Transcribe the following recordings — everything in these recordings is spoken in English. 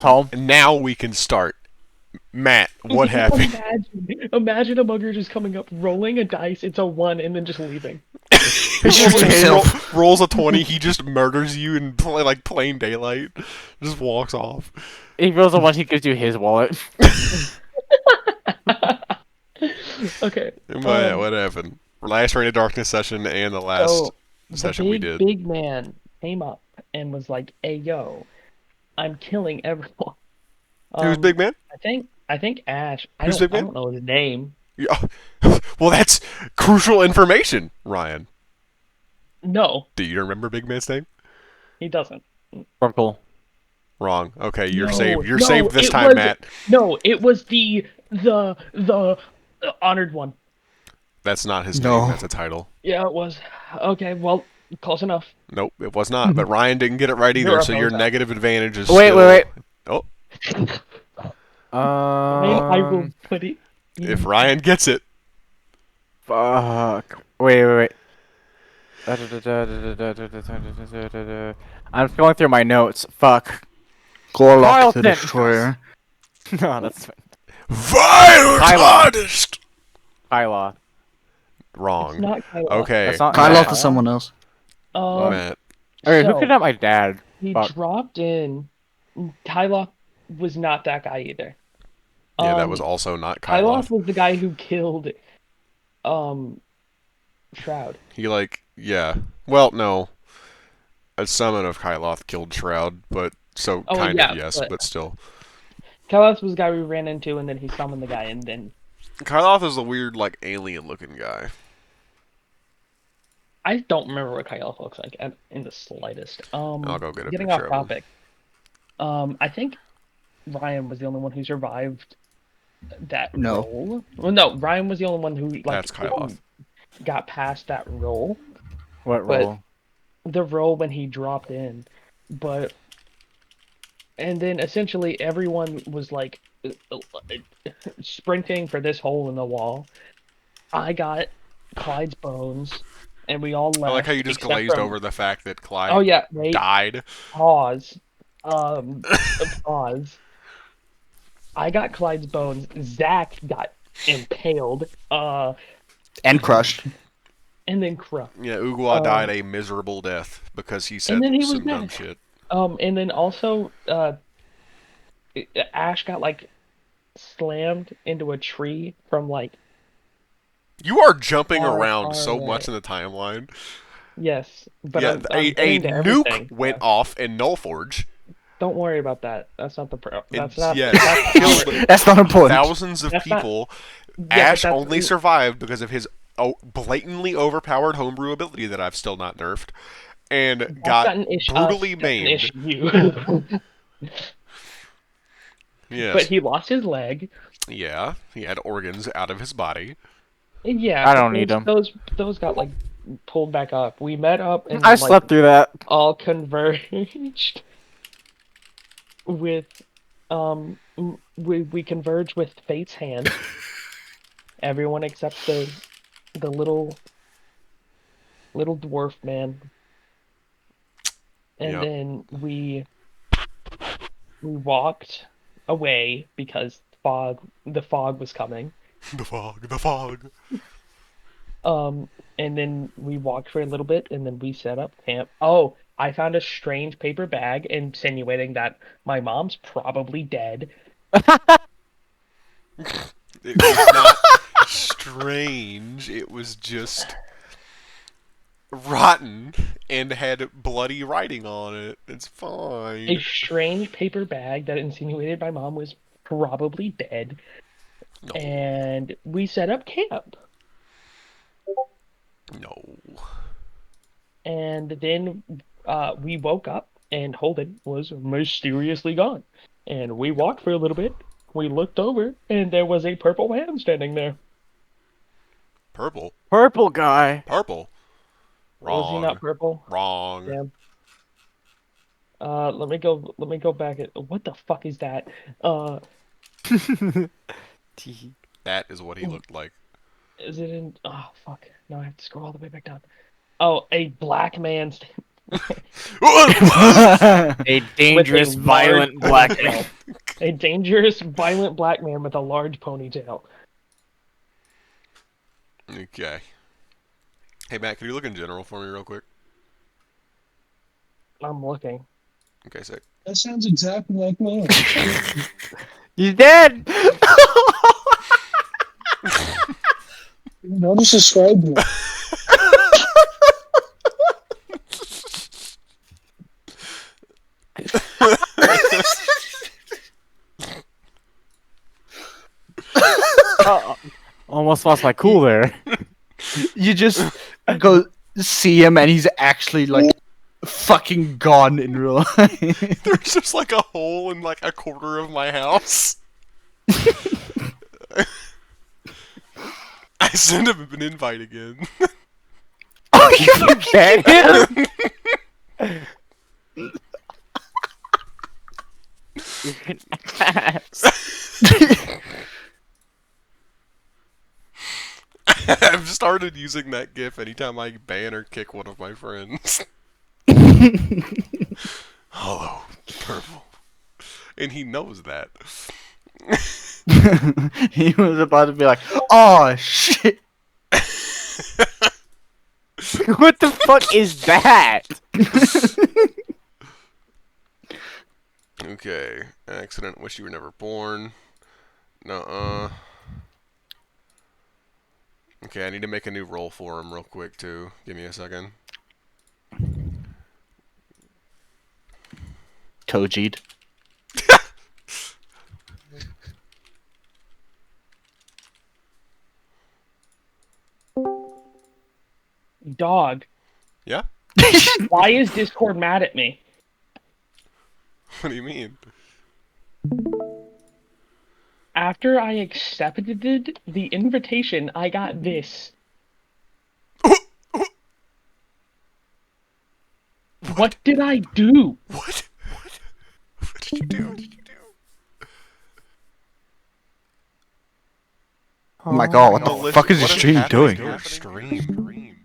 Home. Now we can start. Matt, what happened? Imagine a mugger just coming up, rolling a dice, it's a 1, and then just leaving. He shoots himself. rolls a 20, he just murders you in plain daylight. Just walks off. He rolls a 1, he gives you his wallet. Okay. But what happened? Last Reign of Darkness session and the last So session the we did. big man came up and was like, "Hey, yo, I'm killing everyone." Who's big man? I think Ash. Who's big I man? don't know his name. Yeah. Well, that's crucial information, Ryan. No, Do you remember Big Man's name? he doesn't. Purple. Wrong. Okay, you're No, saved. You're no, saved this it time, was- Matt. No, it was the honored one. That's not his No. name. That's a title. Yeah, it was. Okay, well, close enough. Nope, it was not. But Ryan didn't get it right either, You're so your opposed. negative advantage is Wait, still... wait, Oh, I will put it. if Ryan gets it, Fuck. Wait. I'm going through my notes. Fuck. Gorlock the Carlton! Destroyer. No, that's Vile Kylo. artist. Kyla. Wrong. It's not Kylo. Okay, That's not Kyloff Matt. is someone else. Matt. Okay, So, who kidnapped my dad? he Fuck. dropped in. Kylo was not that guy either. Yeah, that was also not Kylo. Kyloff was the guy who killed, Shroud. He yeah. Well, no. A summon of Kyloth killed Shroud, but so Oh, kind yeah, of yes, but- but still. Kyloff was the guy we ran into, and then he summoned the guy, and then Kyloth is a weird, alien-looking guy. I don't remember what Kyloff looks like in the slightest. I'll go get a Getting picture off of him. topic. I think Ryan was the only one who survived that No. role. Well, no, Ryan was the only one who That's Kyloff. got past that role. What But- role? The role when he dropped in, and then essentially everyone was sprinting for this hole in the wall. I got Clyde's bones, and we all left. I like how you just except glazed from- over the fact that Clyde Oh yeah, wait. died. Pause. Pause. I got Clyde's bones. Zach got impaled. And crushed. And then crushed. Yeah, Ugwa died a miserable death because he said And then he was some dumb dead. shit. And then also, Ash got slammed into a tree from You are jumping Far, around far so away. much in the timeline. yes, but Yeah, I'm a getting to nuke everything. went off in Nullforge. Don't worry about that. That's not the pro. That's not. yeah, that's killed That's not important. thousands of That's not- people. Yeah, but Ash that's- only survived because of his blatantly overpowered homebrew ability that I've still not nerfed, and That's got an issue. brutally That's an maimed. issue. Yes. But he lost his leg. Yeah, he had organs out of his body. Yeah, I but don't need them. Those got pulled back up. We met up and I slept through that. all converged with we converged with Fate's hand. Everyone except the little dwarf man. And Yep. then we walked away because the fog was coming. The fog. And then we walked for a little bit, and then we set up camp. Oh, I found a strange paper bag insinuating that my mom's probably dead. It was not strange. It was just rotten and had bloody writing on it. It's A fine. strange paper bag that insinuated my mom was probably dead. No. And we set up camp. No. And then we woke up, and Holden was mysteriously gone. And we walked for a little bit. We looked over, and there was a purple man standing there. Purple. Purple guy. Purple. Was he Wrong. not purple? Wrong. Damn. Let me go back at what the fuck is that? That is what he looked like. Is it in? Oh fuck! No, I have to scroll all the way back down. Oh, a black man A dangerous, violent black man. A dangerous, violent black man with a large ponytail. Okay. Hey, Matt, can you look in general for me real quick? I'm looking. Okay, sick. That sounds exactly like mine. He's dead! I'll just describe you. Almost lost my cool there. You just go see him and he's actually like fucking gone in real life. There's just like a hole in like a quarter of my house. I sent him an invite again. Oh, you forget him? You can ass. I've started using that GIF anytime I ban or kick one of my friends. Hello, purple. And he knows that. He was about to be like, oh shit. What the fuck is that? Okay. Accident. Wish you were never born. Nuh-uh. Okay, I need to make a new roll for him real quick, too. Give me a second. Toji'd. Dog. Yeah? Why is Discord mad at me? What do you mean? After I accepted the invitation, I got this. What did I do? What? What did you do? What did you do? Oh my god, what the Melissa, fuck is what your stream happening doing? to your stream?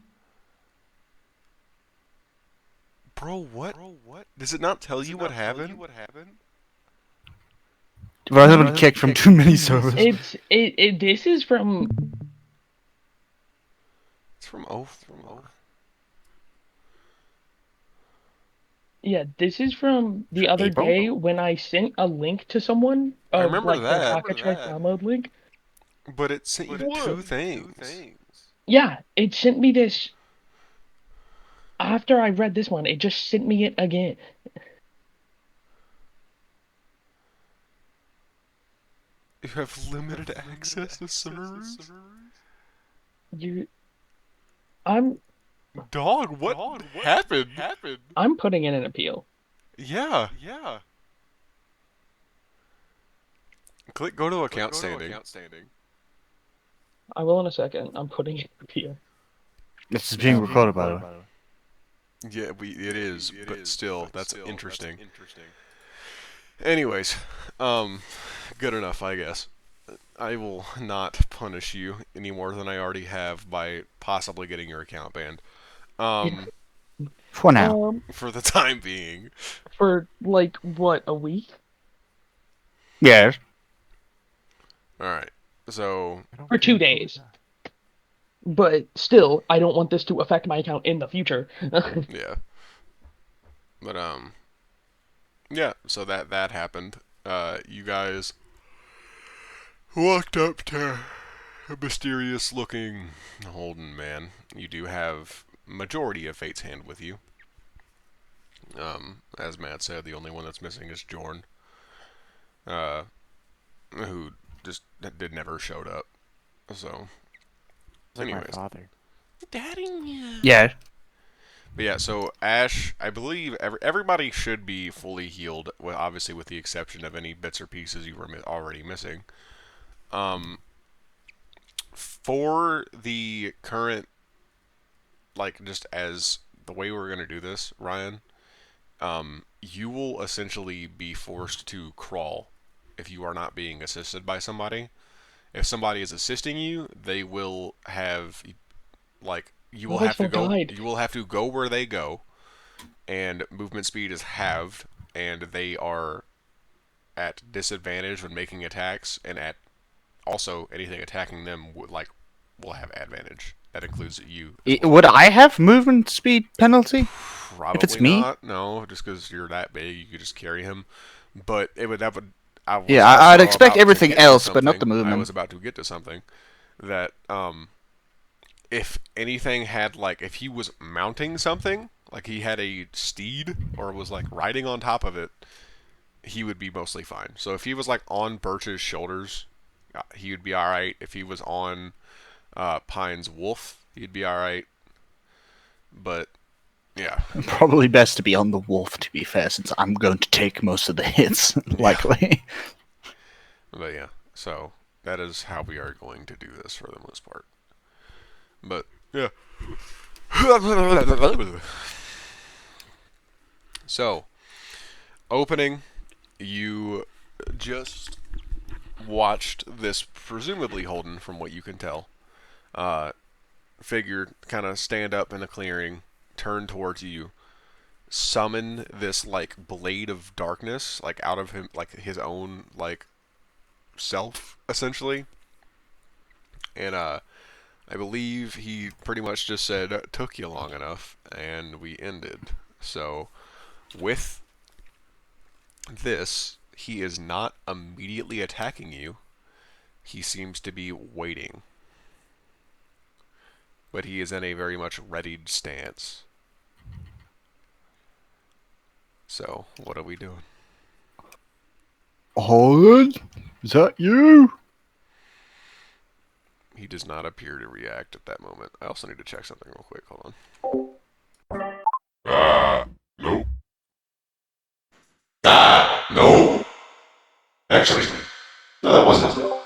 Bro, what? Does it not tell you what happened? Bro, I've been kicked from too many servers. This is from It's from Oath. Yeah, this is from the other April? day when I sent a link to someone I of remember like that. the Pocket Check download link. But it sent you two things. Yeah, it sent me this. After I read this one, it just sent me it again. You have limited access to servers? I'm Dog, what happened? I'm putting in an appeal. Yeah. Go to account standing. I will in a second. I'm putting in an appeal. This is being recorded, by the way. Yeah, it is, but still, that's interesting. Anyways, good enough, I guess. I will not punish you any more than I already have by possibly getting your account banned. For now. For the time being. For like what, a week? Yes. Alright, so... For 2 days. But still, I don't want this to affect my account in the future. Yeah. But, yeah, so that happened. You guys walked up to a mysterious-looking Holden man. You do have majority of Fate's Hand with you. As Matt said, the only one that's missing is Jorn. Who just never showed up. So, anyways. My father. Daddy. Yeah. But yeah, so Ash, I believe everybody should be fully healed, well, obviously with the exception of any bits or pieces you were already missing. For the current, like, just as the way we're going to do this, Ryan, you will essentially be forced to crawl if you are not being assisted by somebody. If somebody is assisting you, they will have, like, you will have to go. You will have to go where they go, and movement speed is halved, and they are at disadvantage when making attacks, and at also anything attacking them will have advantage. That includes you. As well. Would I have movement speed penalty? Probably if it's me? not. No, just because you're that big, you could just carry him. But that would. I was Yeah, also I'd expect about to everything get to else, but not the something. I movement. was about to get to something that if anything had if he was mounting something, like he had a steed or was like riding on top of it, he would be mostly fine. So if he was like on Birch's shoulders, he would be all right. If he was on Pine's wolf, he'd be all right. But yeah, Probably best to be on the wolf, to be fair, since I'm going to take most of the hits, likely. but yeah. So that is how we are going to do this for the most part. But yeah. So opening, you just watched this, presumably Holden, from what you can tell, figure kind of stand up in the clearing, turn towards you, summon this blade of darkness out of him, his own self essentially, and I believe he pretty much just said, "Took you long enough," and we ended. So with this, he is not immediately attacking you. He seems to be waiting. But he is in a very much readied stance. So, what are we doing? Holden? Is that you? He does not appear to react at that moment. I also need to check something real quick. Hold on. Nope. No. Actually, no, that wasn't.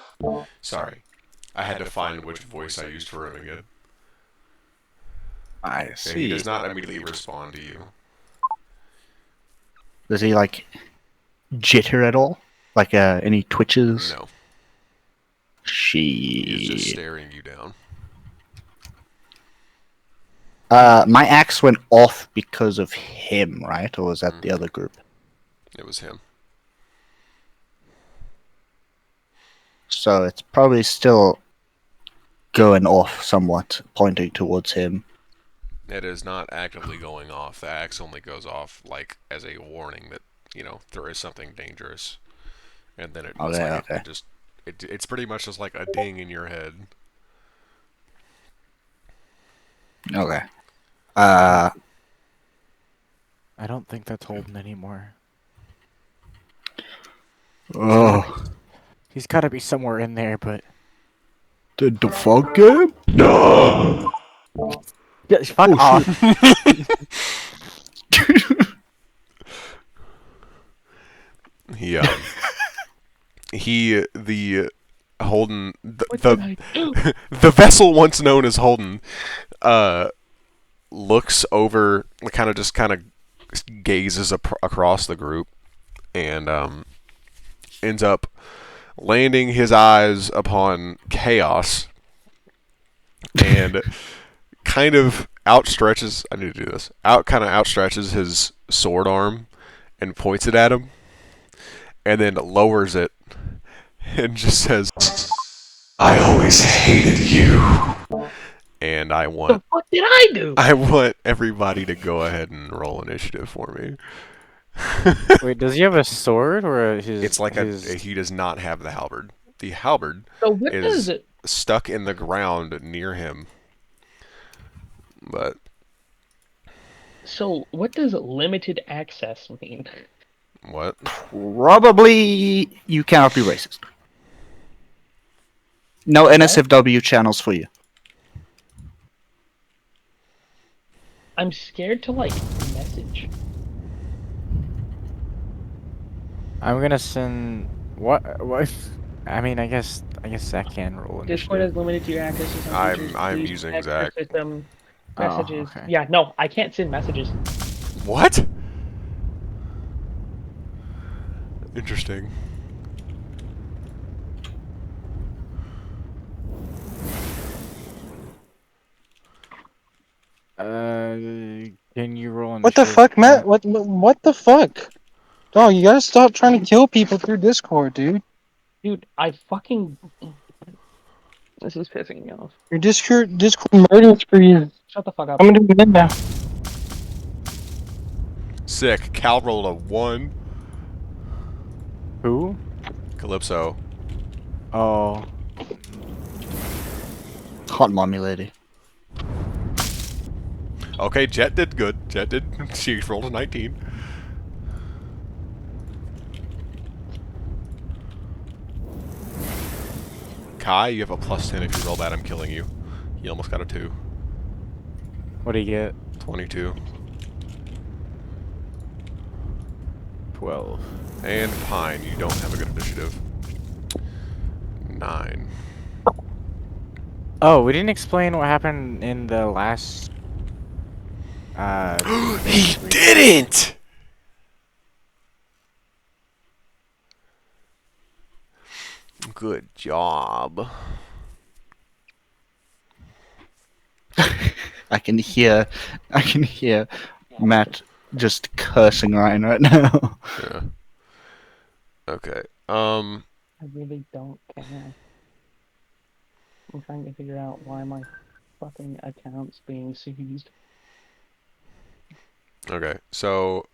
Sorry. I had to find which voice I used for him again. I Yeah, see. he does not immediately respond to you. Does he, jitter at all? Any twitches? No. He is just Shit. staring you down. My axe went off because of him, right? Or was that the other group? It was him. So it's probably still going off somewhat, pointing towards him. It is not actively going off. The axe only goes off as a warning that there is something dangerous, and then Okay. it's pretty much just like a ding in your head. Okay. I don't think that's Holden anymore. Oh. He's got to be somewhere in there, but Did the fuck game? No. yeah, fuck off. The Holden, What did I do? the vessel once known as Holden, looks over, kind of gazes across the group, and ends up landing his eyes upon Chaos, and kind of outstretches. I need to do this. Outstretches his sword arm and points it at him, and then lowers it and just says, "I always hated you." And The fuck did I do? I want everybody to go ahead and roll initiative for me. Wait, does he have a sword or his? It's he does not have the halberd. The halberd So what is does it? stuck in the ground near him. But So what does limited access mean? what? Probably you cannot be racist. No NSFW channels for you. I'm scared to message. I'm gonna send what? What? I mean, I guess I can roll Discord initiative. is limited to your access to some features. I'm Please using check Zach. your system Oh, messages. okay. Yeah, no, I can't send messages. What? Interesting. Can you roll What the initiative? fuck, Matt? What the fuck? Dog, you gotta stop trying to kill people through Discord, dude. Dude, I fucking. This is pissing me off. Your Discord murders for you. Shut the fuck up. I'm gonna do it now. Sick. Cal rolled a 1. Who? Calypso. Oh. Hot mommy lady. Okay, Jet did good. Jet did. She rolled a 19. Kai, you have a +10 if you roll that. I'm killing you. You almost got a 2. What do you get? 22. 12. And Pine, you don't have a good initiative. 9. Oh, we didn't explain what happened in the last. He didn't! Good job. I can hear Matt just cursing Ryan right now. Yeah. Okay. I really don't care. I'm trying to figure out why my fucking account's being seized. Okay. So,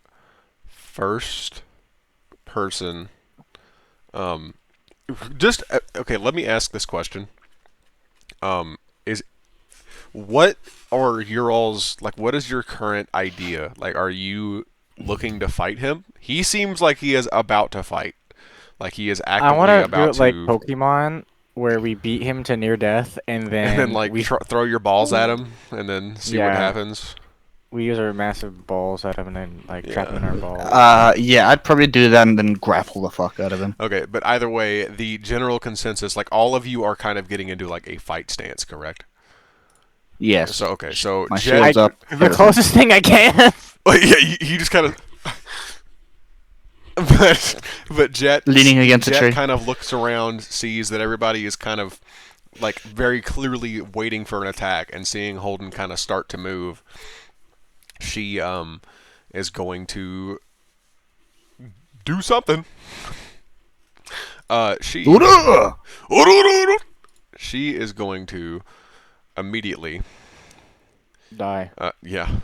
first person. Just okay. Let me ask this question. Is what are your all's like? What is your current idea? Like, are you looking to fight him? He seems like he is about to fight. Like he is I actively want to do about it like to. Pokemon, where we beat him to near death, and then, And then like we throw your balls at him, and then see what Yeah. happens. we use our massive balls at him, and then like trap him in our balls. Yeah, I'd probably do that and then grapple the fuck out of him. Okay, but either way, the general consensus, like all of you are kind of getting into like a fight stance, correct? Yes. So okay, so My Jet, shield's up. The closest thing I can. yeah, he just kind of. but Jet Leaning against a Jet tree. kind of looks around, sees that everybody is kind of like very clearly waiting for an attack, and seeing Holden kind of start to move, she is going to do something. She is going to immediately Die. yeah.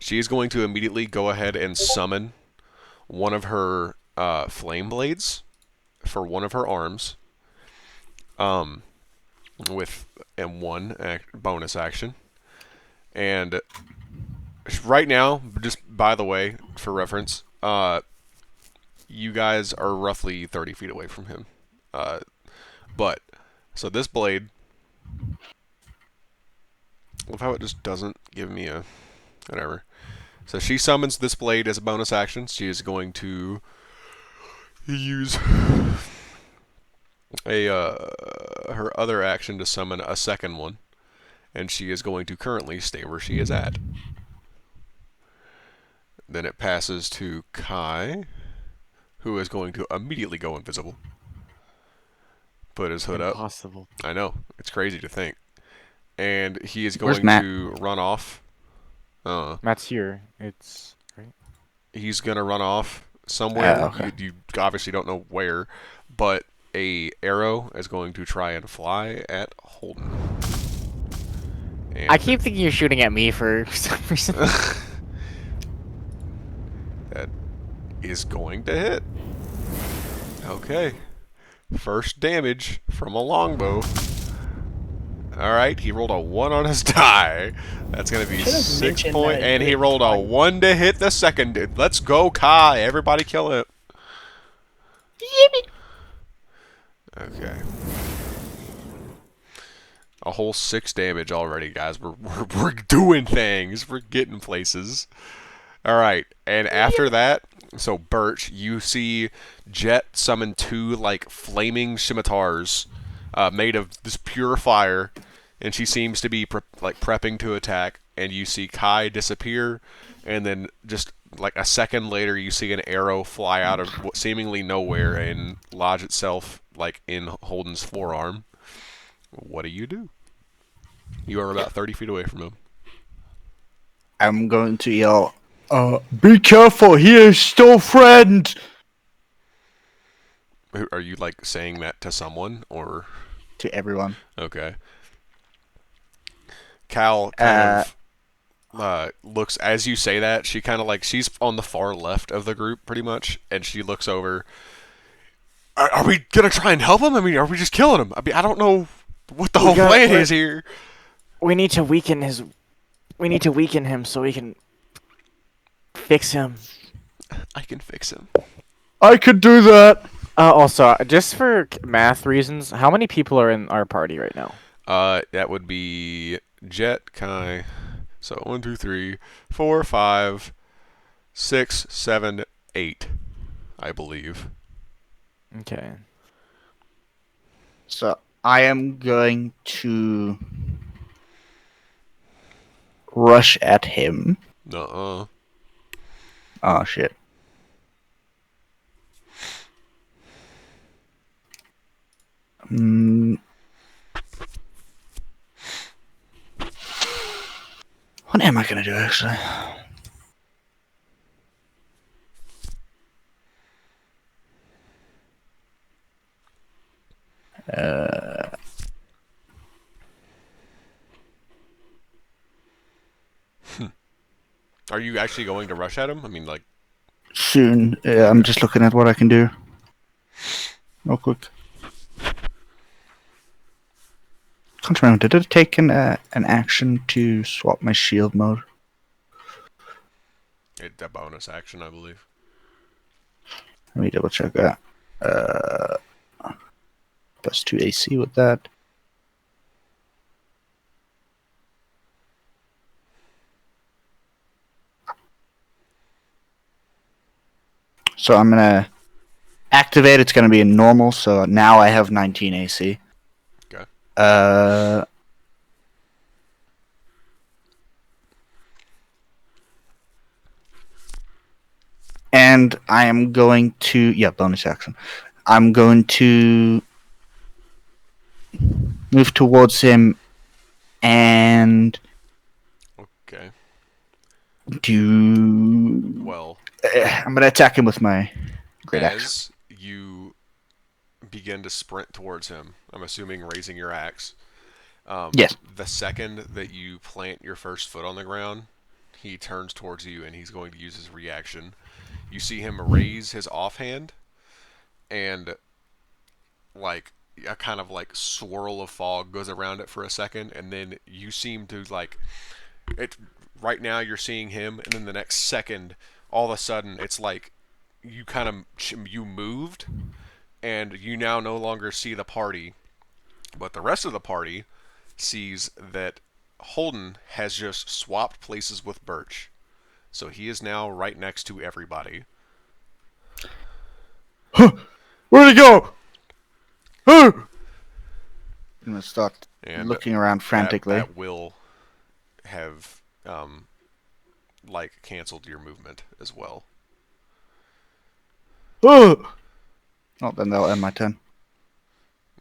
She is going to immediately go ahead and summon one of her flame blades for one of her arms, with one bonus action. And right now, just by the way, for reference, you guys are roughly 30 feet away from him. But so this blade, love how it just doesn't give me a whatever. So she summons this blade as a bonus action. She is going to use her other action to summon a second one, and she is going to currently stay where she is at. Then it passes to Kai, who is going to immediately go invisible. Put his hood up. Impossible. I know, it's crazy to think. And he is Where's going Matt? to run off. Matt's here. It's right. He's going to run off somewhere. Okay. You obviously don't know where, but a arrow is going to try and fly at Holden. And I keep thinking you're shooting at me for some reason. that is going to hit. Okay. First damage from a longbow. Alright, he rolled a 1 on his die. That's going to be Should've 6 mentioned points. that And he it rolled a was 1 to hit the second dude. Let's go, Kai. Everybody kill it. Okay. A whole 6 damage already, guys. We're doing things. We're getting places. Alright, and after that, so Birch, you see Jet summon 2 like flaming scimitars made of this pure fire, and she seems to be prepping to attack. And you see Kai disappear, and then just like a second later, you see an arrow fly out of seemingly nowhere and lodge itself like in Holden's forearm. What do? You are about 30 feet away from him. I'm going to yell, be careful, he is still friend! Are you like saying that to someone or? To everyone. Okay. Cal kind of looks as you say that. She kind of like she's on the far left of the group pretty much, and she looks over. Are we gonna try and help him? I mean, are we just killing him? I mean, I don't know what the whole plan is here. We need to weaken his. We need to weaken him so we can fix him. I can fix him. I could do that! Also, just for math reasons, how many people are in our party right now? That would be Jet, Kai. So 1, 2, 3, 4, 5, 6, 7, 8, I believe. Okay. So, I am going to rush at him. Nuh-uh. Oh, shit. What am I gonna do, actually? Are you actually going to rush at him? I mean, like, Soon. Yeah, I'm just looking at what I can do. Real quick. Can't remember. Did it take an action to swap my shield mode? it's a bonus action, I believe. Let me double check that. Plus 2 AC with that. So I'm gonna activate. It's gonna be in normal. So now I have 19 AC. Okay. And I am going to bonus action. I'm going to move towards him and Okay. do. Well, I'm gonna attack him with my great axe. as you begin to sprint towards him, I'm assuming raising your axe. Yes. The second that you plant your first foot on the ground, he turns towards you and he's going to use his reaction. You see him raise his offhand, and like a kind of like swirl of fog goes around it for a second, and then you seem to like it. Right now, you're seeing him, and then the next second, all of a sudden, it's like you kind of you moved, and you now no longer see the party, but the rest of the party sees that Holden has just swapped places with Birch. So he is now right next to everybody. Where'd he go? I'm gonna start And looking around frantically. That will have like canceled your movement as well. Oh, then that'll end my turn.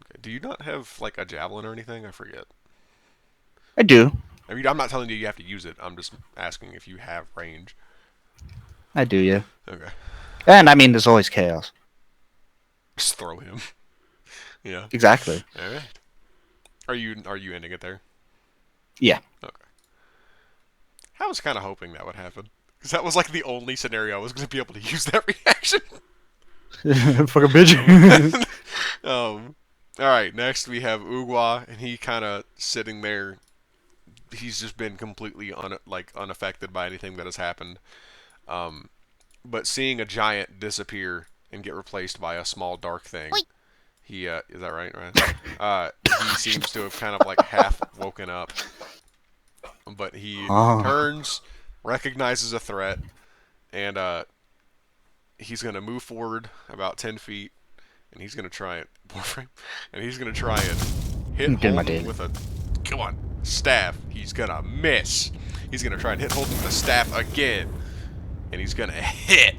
Okay. Do you not have like a javelin or anything? I forget. I do. I mean, I'm not telling you you have to use it. I'm just asking if you have range. I do, yeah. Okay. And I mean, there's always chaos. Just throw him. Yeah. Exactly. All right. Are you ending it there? Yeah. Okay. I was kind of hoping that would happen, because that was like the only scenario I was going to be able to use that reaction. Fucking bitch. All right. Next we have Ugwa, and he kind of sitting there. He's just been completely unaffected by anything that has happened. But seeing a giant disappear and get replaced by a small dark thing. He is that right, Ryan? He seems to have kind of like half woken up. But he turns, recognizes a threat, and he's gonna move forward about 10 feet, and he's gonna try it. And he's gonna try and hit Holden with a staff. He's gonna miss. He's gonna try and hit Holden with a staff again, and he's gonna hit.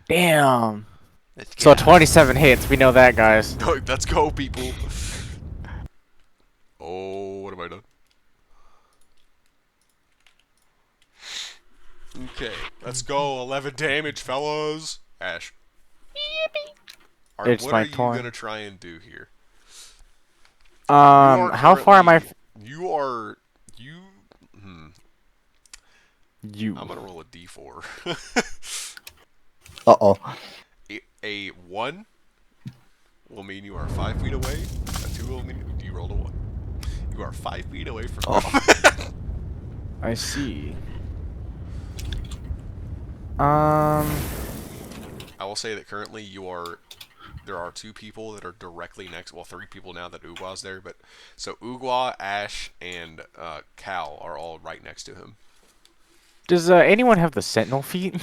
Damn. So 27 hits. We know that, guys. Let's go, people. Oh, what have I done? Okay, let's go. 11 damage, fellas. Ash. It's What my are you turn. gonna try and do here? You are How far am I? currently. You are. You. You. I'm gonna roll a d4. Uh-oh. A 1 will mean you are 5 feet away. A 2 will mean you rolled a 1. You are 5 feet away from him. I see. Um. I will say that currently you are. There are 2 people that are directly next. Well, 3 people now that Ugwa's there, but so Ugwa, Ash, and Cal are all right next to him. Does anyone have the sentinel feet?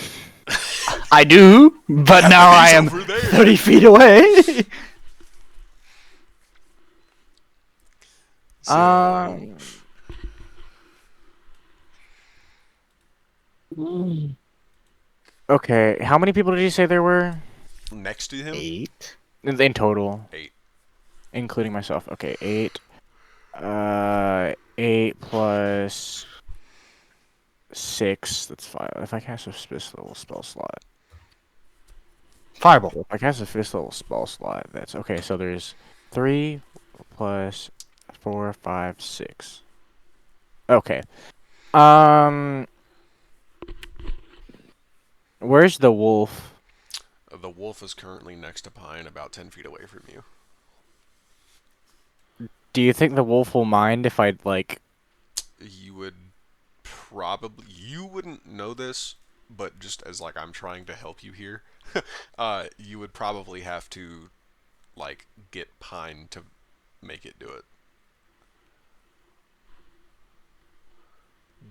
I do, but now I He's am over there. 30 feet away. So, Okay. How many people did you say there were next to him, 8. in total, 8. including myself? Okay, 8. 8 plus 6. That's 5. If I cast a fifth level spell slot. Fireball. If I cast a fifth level spell slot, that's okay. So there's 3 plus 4, 5, 6. Okay. Where's the wolf? The wolf is currently next to Pine, about 10 feet away from you. Do you think the wolf will mind if I like? You would probably. You wouldn't know this, but just as like I'm trying to help you here, you would probably have to like get Pine to make it do it.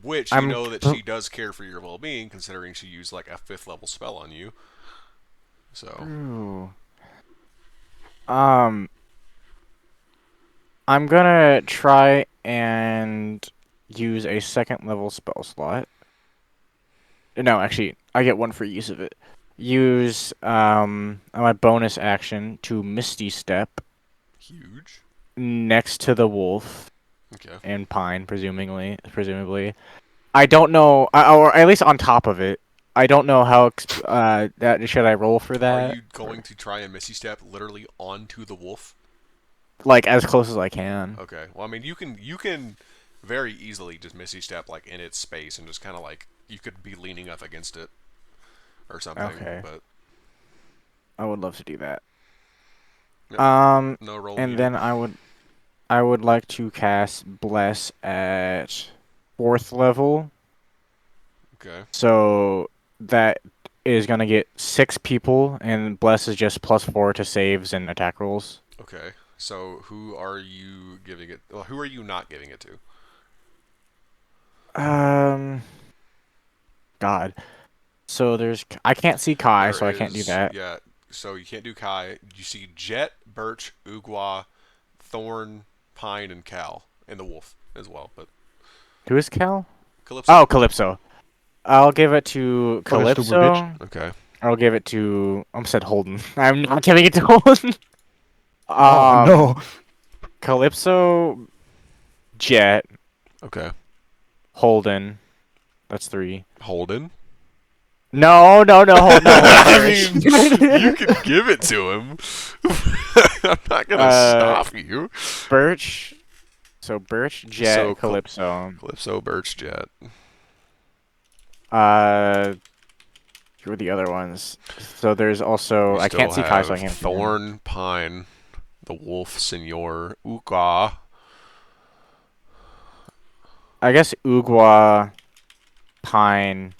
Which you know that she does care for your well-being, considering she used like a 5th level spell on you. So. Ooh. I'm gonna try and use a 2nd level spell slot. No, actually, I get 1 for use of it. Use my bonus action to Misty Step Huge. next to the wolf Okay. and Pine, presumably. I don't know, or at least on top of it. I don't know how. That should I roll for that? Are you going to try and Misty Step literally onto the wolf? Like as close as I can. Okay. Well, I mean, you can very easily just Misty Step like in its space and just kind of like you could be leaning up against it or something. Okay. But I would love to do that. no roll and needed. then I would like to cast Bless at 4th level. Okay. So that is gonna get 6 people, and Bless is just +4 to saves and attack rolls. Okay. So who are you giving it? Well, who are you not giving it to? God. So I can't see Kai, so I can't do that. Yeah. So you can't do Kai. You see Jet, Birch, Ugwa, Thorn, Pine, and Cal, and the wolf as well. But Who is Cal? Calypso. Oh, Calypso. I'll give it to What a stupid Calypso. bitch. Okay. I'll give it to. I almost said Holden. I'm not giving it to Holden. Oh no. Calypso, Jet, Okay. Holden. That's 3. Holden. No, Holden. I mean, you can give it to him. I'm not gonna stop you. Birch. So Birch, Jet, So Calypso. Calypso, Birch, Jet. Who are the other ones? So there's also You I can't see still Kai, so I have can't see him. Thorn, Pine, the Wolf, Senor, Uka. I guess Ugwa, Pine,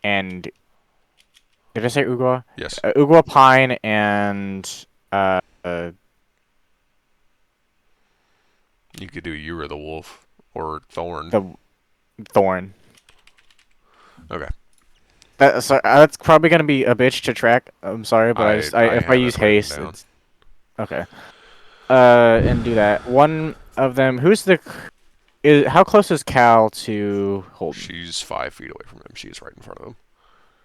and did I say Ugwa? Yes. Ugwa, Pine, and You could do you or the Wolf or Thorn. the Thorn. Okay. That's probably gonna be a bitch to track. I'm sorry, but if I have use it written haste, down. it's okay. And do that. One of them. How close is Cal to Holden? She's 5 feet away from him. She's right in front of him.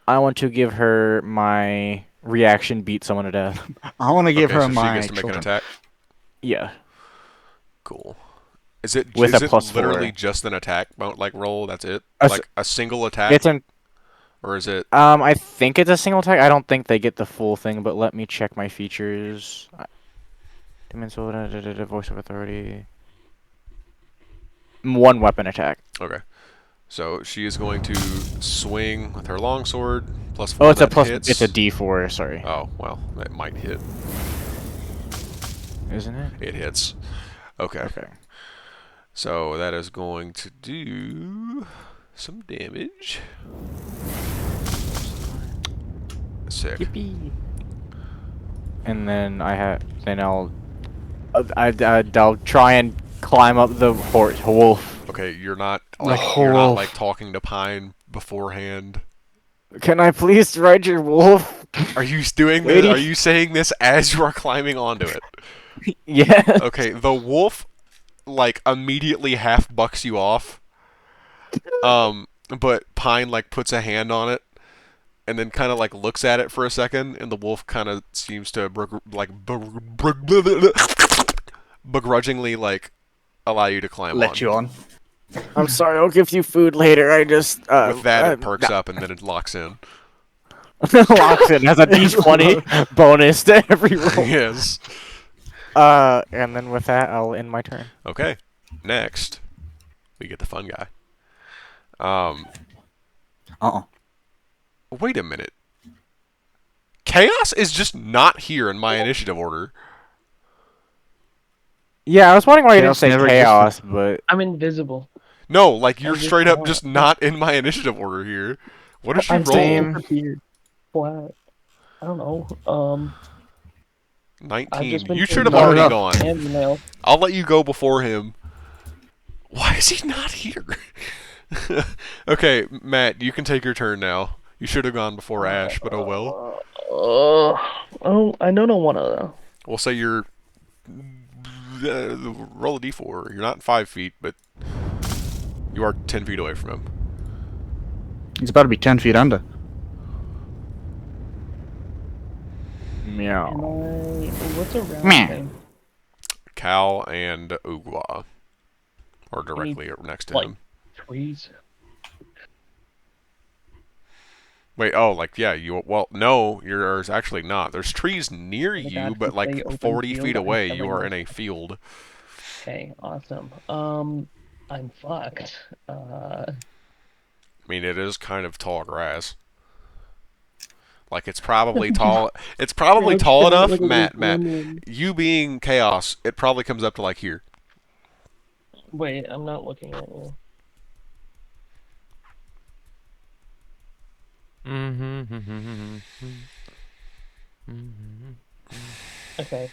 I want to give her my reaction beat someone to death. I want to give Okay, her so she my gets to make an children. attack. Yeah. Cool. Is it With is a it +4. literally just an attack like roll? That's it. A s- Like a single attack. It's an Or is it? I think it's a single attack. I don't think they get the full thing, but let me check my features. Voice of authority. One weapon attack. Okay. So she is going to swing with her longsword. +4 Oh, it's a that plus. hits. It's a D4. Sorry, Oh, well, that might hit. isn't it? It hits. Okay. Okay. So that is going to do some damage. Sick. Yippee. And then I'll try and climb up the wolf. Okay, you're not The like whole- talking to Pine beforehand. Can I please ride your wolf? Are you doing this? Lady. Are you saying this as you are climbing onto it? Yeah. Okay, the wolf like immediately half bucks you off. But Pine like puts a hand on it and then kind of like looks at it for a second, and the wolf kind of seems to begrudgingly like allow you to climb Let on. you on. I'm sorry. I'll give you food later. I just With that, it perks up and then it locks in. locks in has a D20 bonus to every roll. Yes. And then with that, I'll end my turn. Okay. Next, we get the fun guy. Wait a minute. Chaos is just not here in my initiative order. Yeah, I was wondering why you didn't Chaos say never chaos, but I'm invisible. No, like you're just straight up not. just not in my initiative order here. What did she I'm roll? same. disappeared. Flat. I don't know. I've 19. just been You should have thinking already about gone. hand mail. I'll let you go before him. Why is he not here? Okay, Matt, you can take your turn now. You should have gone before Ash, but oh well. I don't want to. We'll say you're... roll a d4. You're not 5 feet, but you are 10 feet away from him. He's about to be 10 feet under. meow. What's a round Meh. thing? Cal and Ugwa are directly next to like- him. Trees. Wait, oh, like, yeah, well, no, there's actually not. There's trees near Oh my you, God, but if like they open 40 field, feet I'm away, you killing are in them. a field. Okay, awesome. I'm fucked. I mean, it is kind of tall grass. Like, it's probably tall. It's probably tall enough, Matt. You being chaos, it probably comes up to like here. Wait, I'm not looking at you. Okay.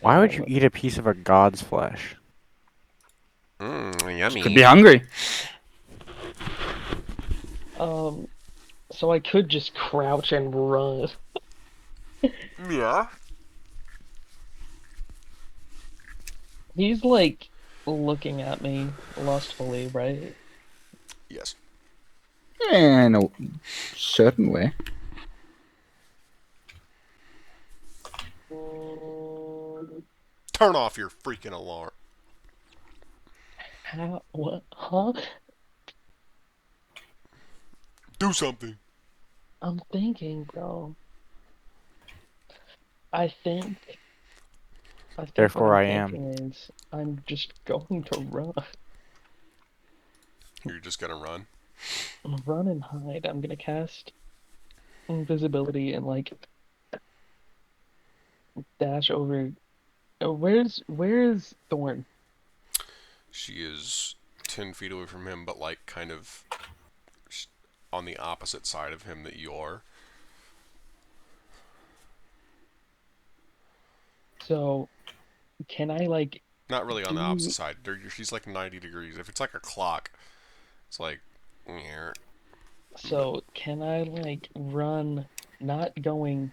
Why would you eat a piece of a god's flesh? Yummy. Could be hungry. So I could just crouch and run. Yeah. He's like looking at me lustfully, right? Yes. In a certain way. Turn off your freaking alarm. How? What? Huh? Do something. I'm thinking, bro. I think Therefore what I I'm am. thinking is I'm just going to run. You're just gonna run. Run and hide. I'm gonna cast invisibility and like dash over. Where's Thorn? She is 10 feet away from him, but like kind of on the opposite side of him that you are. So, can I like? Not really on the opposite side. She's like 90 degrees. If it's like a clock, it's like... So can I like run, not going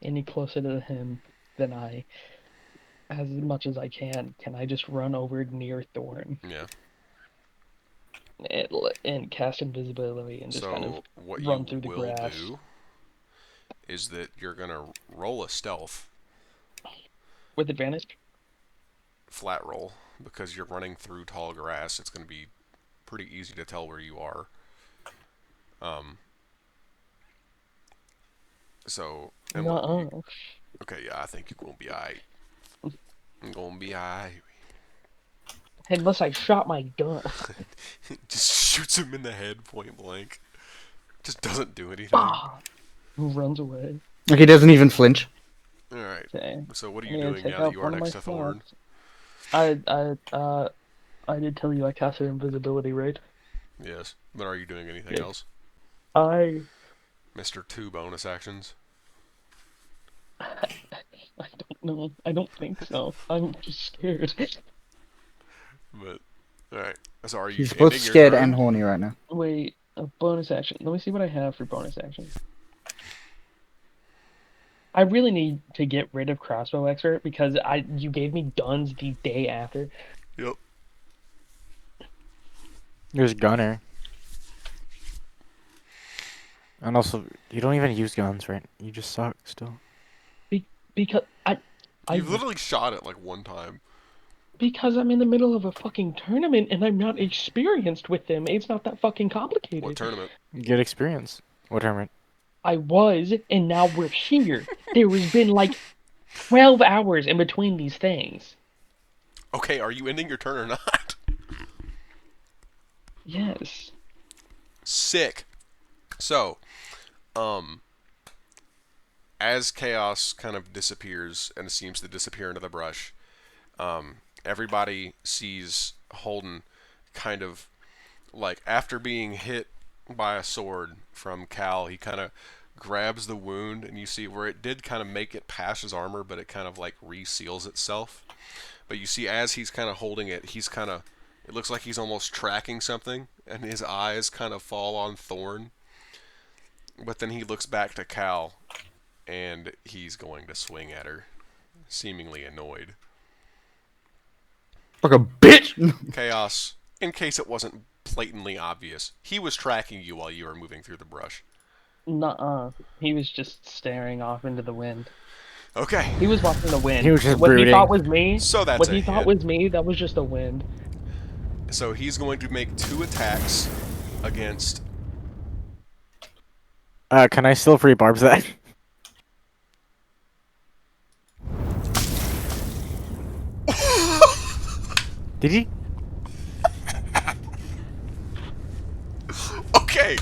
any closer to him than I, as much as I can? Can I just run over near Thorn Yeah. and cast invisibility and just kind of So what run you through the will grass? do is that you're gonna roll a stealth With advantage? flat roll, because you're running through tall grass. It's gonna be pretty easy to tell where you are. So, and what? Nuh-uh. Okay, yeah, I think you're gonna be alright. I'm gonna be alright. Unless I shot my gun. Just shoots him in the head point blank. Just doesn't do anything. Ah! Runs away. Like he doesn't even flinch. Alright. Okay. So what are I'm you gonna doing take now that out you are one of my next to Thorn? slots. I did tell you I casted invisibility, right? Yes. But are you doing anything Yes. else? I Mr. 2 bonus actions. I don't know. I don't think so. I'm just scared. But alright. So are you He's both ending your scared turn? and horny right now. Wait, a bonus action. Let me see what I have for bonus actions. I really need to get rid of crossbow expert because you gave me guns the day after. Yep. There's gunner. And also, you don't even use guns, right? You just suck still. Because You've literally shot it like one time. because I'm in the middle of a fucking tournament and I'm not experienced with them. It's not that fucking What complicated. tournament? Get experience. What tournament? I was, and now we're here. There has been like 12 hours in between these things. Okay, are you ending your turn or not? Yes. Sick. So, as chaos kind of disappears and seems to disappear into the brush, everybody sees Holden kind of like after being hit by a sword from Cal, he kind of grabs the wound and you see where it did kind of make it past his armor, but it kind of like reseals itself. But you see as he's kind of holding it, he's kind of, it looks like he's almost tracking something and his eyes kind of fall on Thorn. But then he looks back to Cal and he's going to swing at her, seemingly annoyed. Like a bitch! Chaos, in case it wasn't blatantly obvious, he was tracking you while you were moving through the brush. Nuh-uh. He was just staring off into the wind. Okay, He was watching the wind. He was just What he brooding. thought was me, so that's what a he thought hit. was me, that was just the wind. So he's going to make 2 attacks against. Can I still free barbs that? Did he? Okay,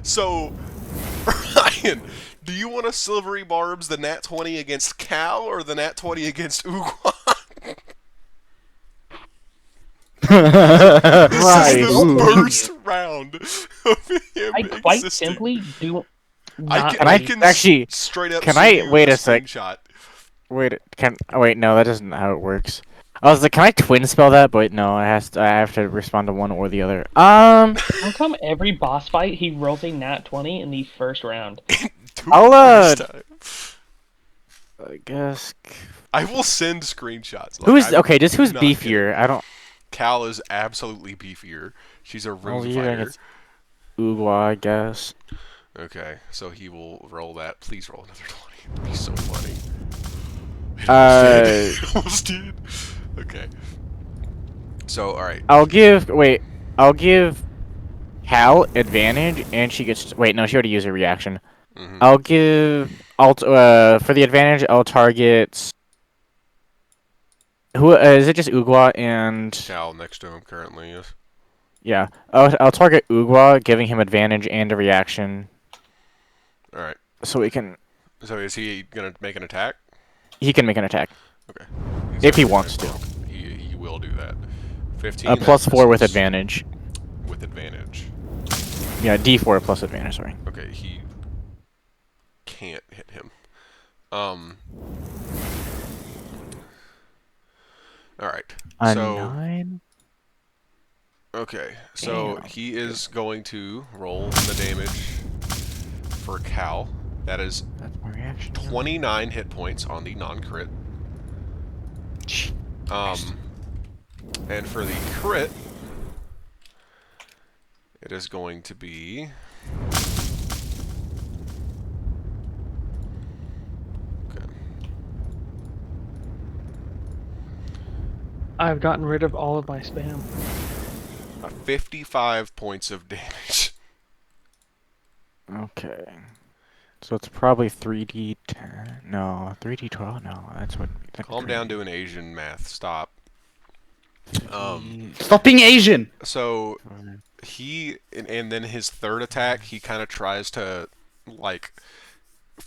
so Ryan, do you want a silvery barbs the nat 20 against Cal or the nat 20 against Ugwa? This is the Right. first round of him I quite existing. simply do I not. can, I I can actually- straight up can send I- you wait the a sec. screenshot. Wait, no, that isn't how it works. I was like, can I twin spell that? But no, I have to respond to one or the other. How come every boss fight he rolls a nat 20 in the first round? I'll, First time. I guess. I will send screenshots. Like, Who's I'm okay? Just who's not kidding. beefier? I don't. Cal is absolutely beefier. She's a Oh, rune you think fighter. it's Ugwa, I guess. Okay, so he will roll that. Please roll another 20. It'd be so funny. It almost did. Okay. So, alright. I'll give Hal advantage, and she gets. Wait, no, she already used her reaction. Mhm. I'll give. For the advantage, I'll target. Who is it? Just Ugwa and Cal next to him currently, yes. yeah. I'll target Ugwa, giving him advantage and a reaction, Alright. so we can. So is he gonna make an attack? He can make an attack. Okay. If he wants to. He will do that. 15. Plus that 4 with misses. advantage. With advantage. Yeah, D4 plus advantage. Sorry. Okay, he can't hit him. Alright. A So 9. okay, so Damn. he is going to roll the damage for Cal. That is That's my reaction. 29 hit points on the non-crit. And for the crit, it is going to be okay. I've gotten rid of all of my spam. 55 points of damage. Okay. So it's probably 3D10. No, 3D12. No, that's what. Calm down doing Asian math. Stop. Stop being Asian. So and then his third attack, he kind of tries to like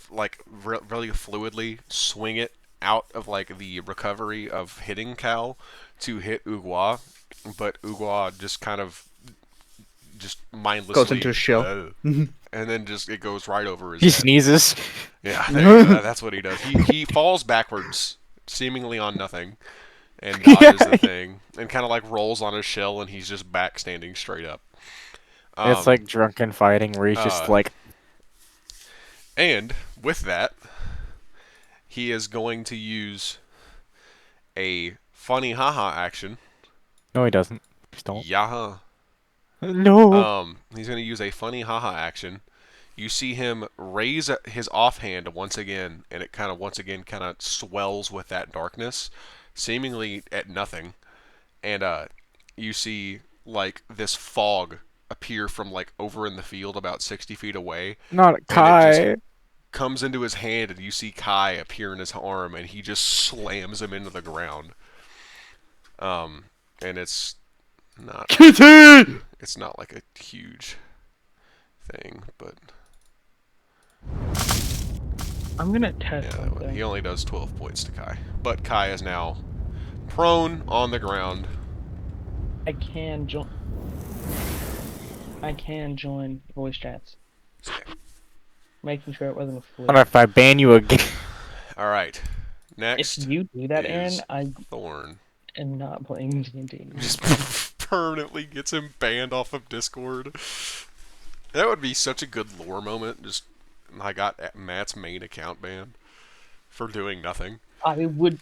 really fluidly swing it out of like the recovery of hitting Cal to hit Ugwa, but Ugwa just kind of just mindlessly Goes into a shell. and then just it goes right over his He head. sneezes. Yeah, there you go. That's what he does. He falls backwards, seemingly on nothing, and dodges the thing, and kind of like rolls on his shell, and he's just back standing straight up. It's like drunken fighting where he's just like. And with that, he is going to use a funny haha action. No, he doesn't. Please don't. Yaha. No. He's going to use a funny haha action. You see him raise his offhand once again, and it kind of swells with that darkness, seemingly at nothing. And you see like this fog appear from like over in the field about 60 feet away. Not Kai. And it just comes into his hand, and you see Kai appear in his arm, and he just slams him into the ground. And it's not like a huge thing, but I'm gonna test yeah, something. he only does 12 points to Kai. But Kai is now prone on the ground. I can join voice chats. Making sure it wasn't a fluke. What if I ban you again? All right, next If you do that, Aaron, is I Thorn. am not playing D&D. Just permanently gets him banned off of Discord. That would be such a good lore moment. Just I got Matt's main account banned for doing nothing. I would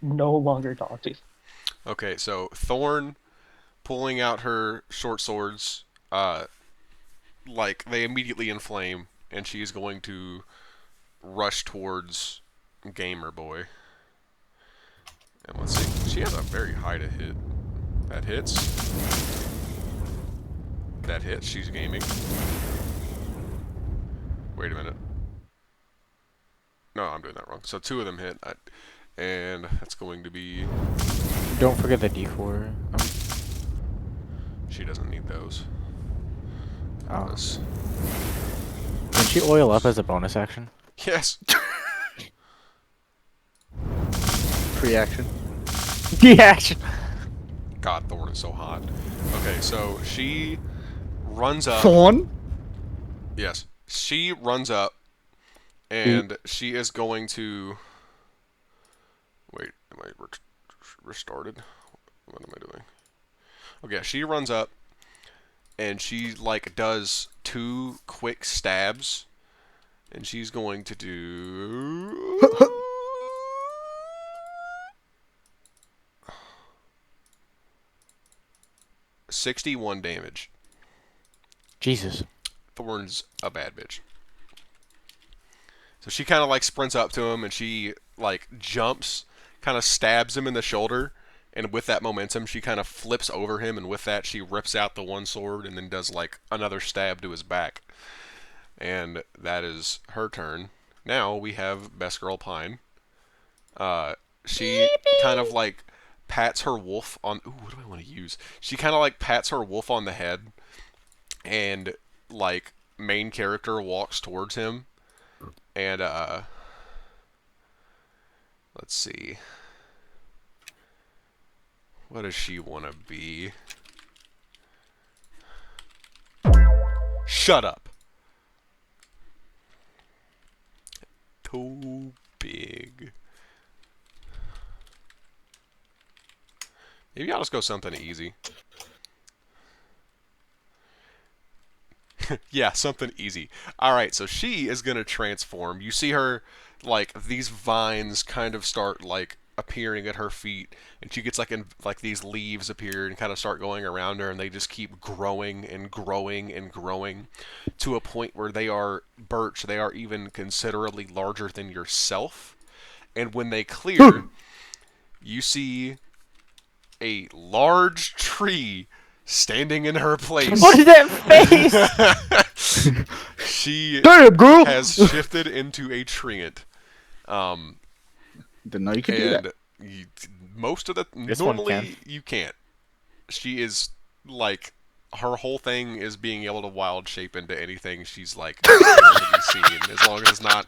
no longer talk to you. Okay, so Thorn pulling out her short swords, like they immediately inflame, and she's going to rush towards Gamer Boy. And let's see, she has a very high to hit. That hits. That hits. She's gaming. Wait a minute. No, I'm doing that wrong. So 2 of them hit, and that's going to be. Don't forget the D4. She doesn't need those. Oh. This. Can she oil up as a bonus action? Yes. Free action. The action. God, Thorn is so hot. Okay, so she runs up. Thorn? Yes. She runs up, and she is going to. Wait, am I restarted? What am I doing? Okay, she runs up, and she like does 2 quick stabs, and she's going to do 61 damage. Jesus. Thorn's a bad bitch. So she kind of like sprints up to him, and she like jumps, kind of stabs him in the shoulder, and with that momentum she kind of flips over him, and with that she rips out the one sword and then does like another stab to his back. And that is her turn. Now we have Best Girl Pine. She kind of like pats her wolf on. Ooh, what do I want to use? She kind of like pats her wolf on the head, and like main character walks towards him, and let's see. What does she want to be? Shut up. Too big. Maybe I'll just go something easy. Yeah, something easy. Alright, so she is going to transform. You see her, like, these vines kind of start, like, appearing at her feet, and she gets, like these leaves appear and kind of start going around her, and they just keep growing and growing and growing to a point where they are birch. They are even considerably larger than yourself. And when they clear, you see a large tree standing in her place. What is that face? She Damn, girl! has shifted into a treant. Didn't know you could do that. And most of the This one normally you can't. She is like her whole thing is being able to wild shape into anything she's like able to be seen, as long as it's not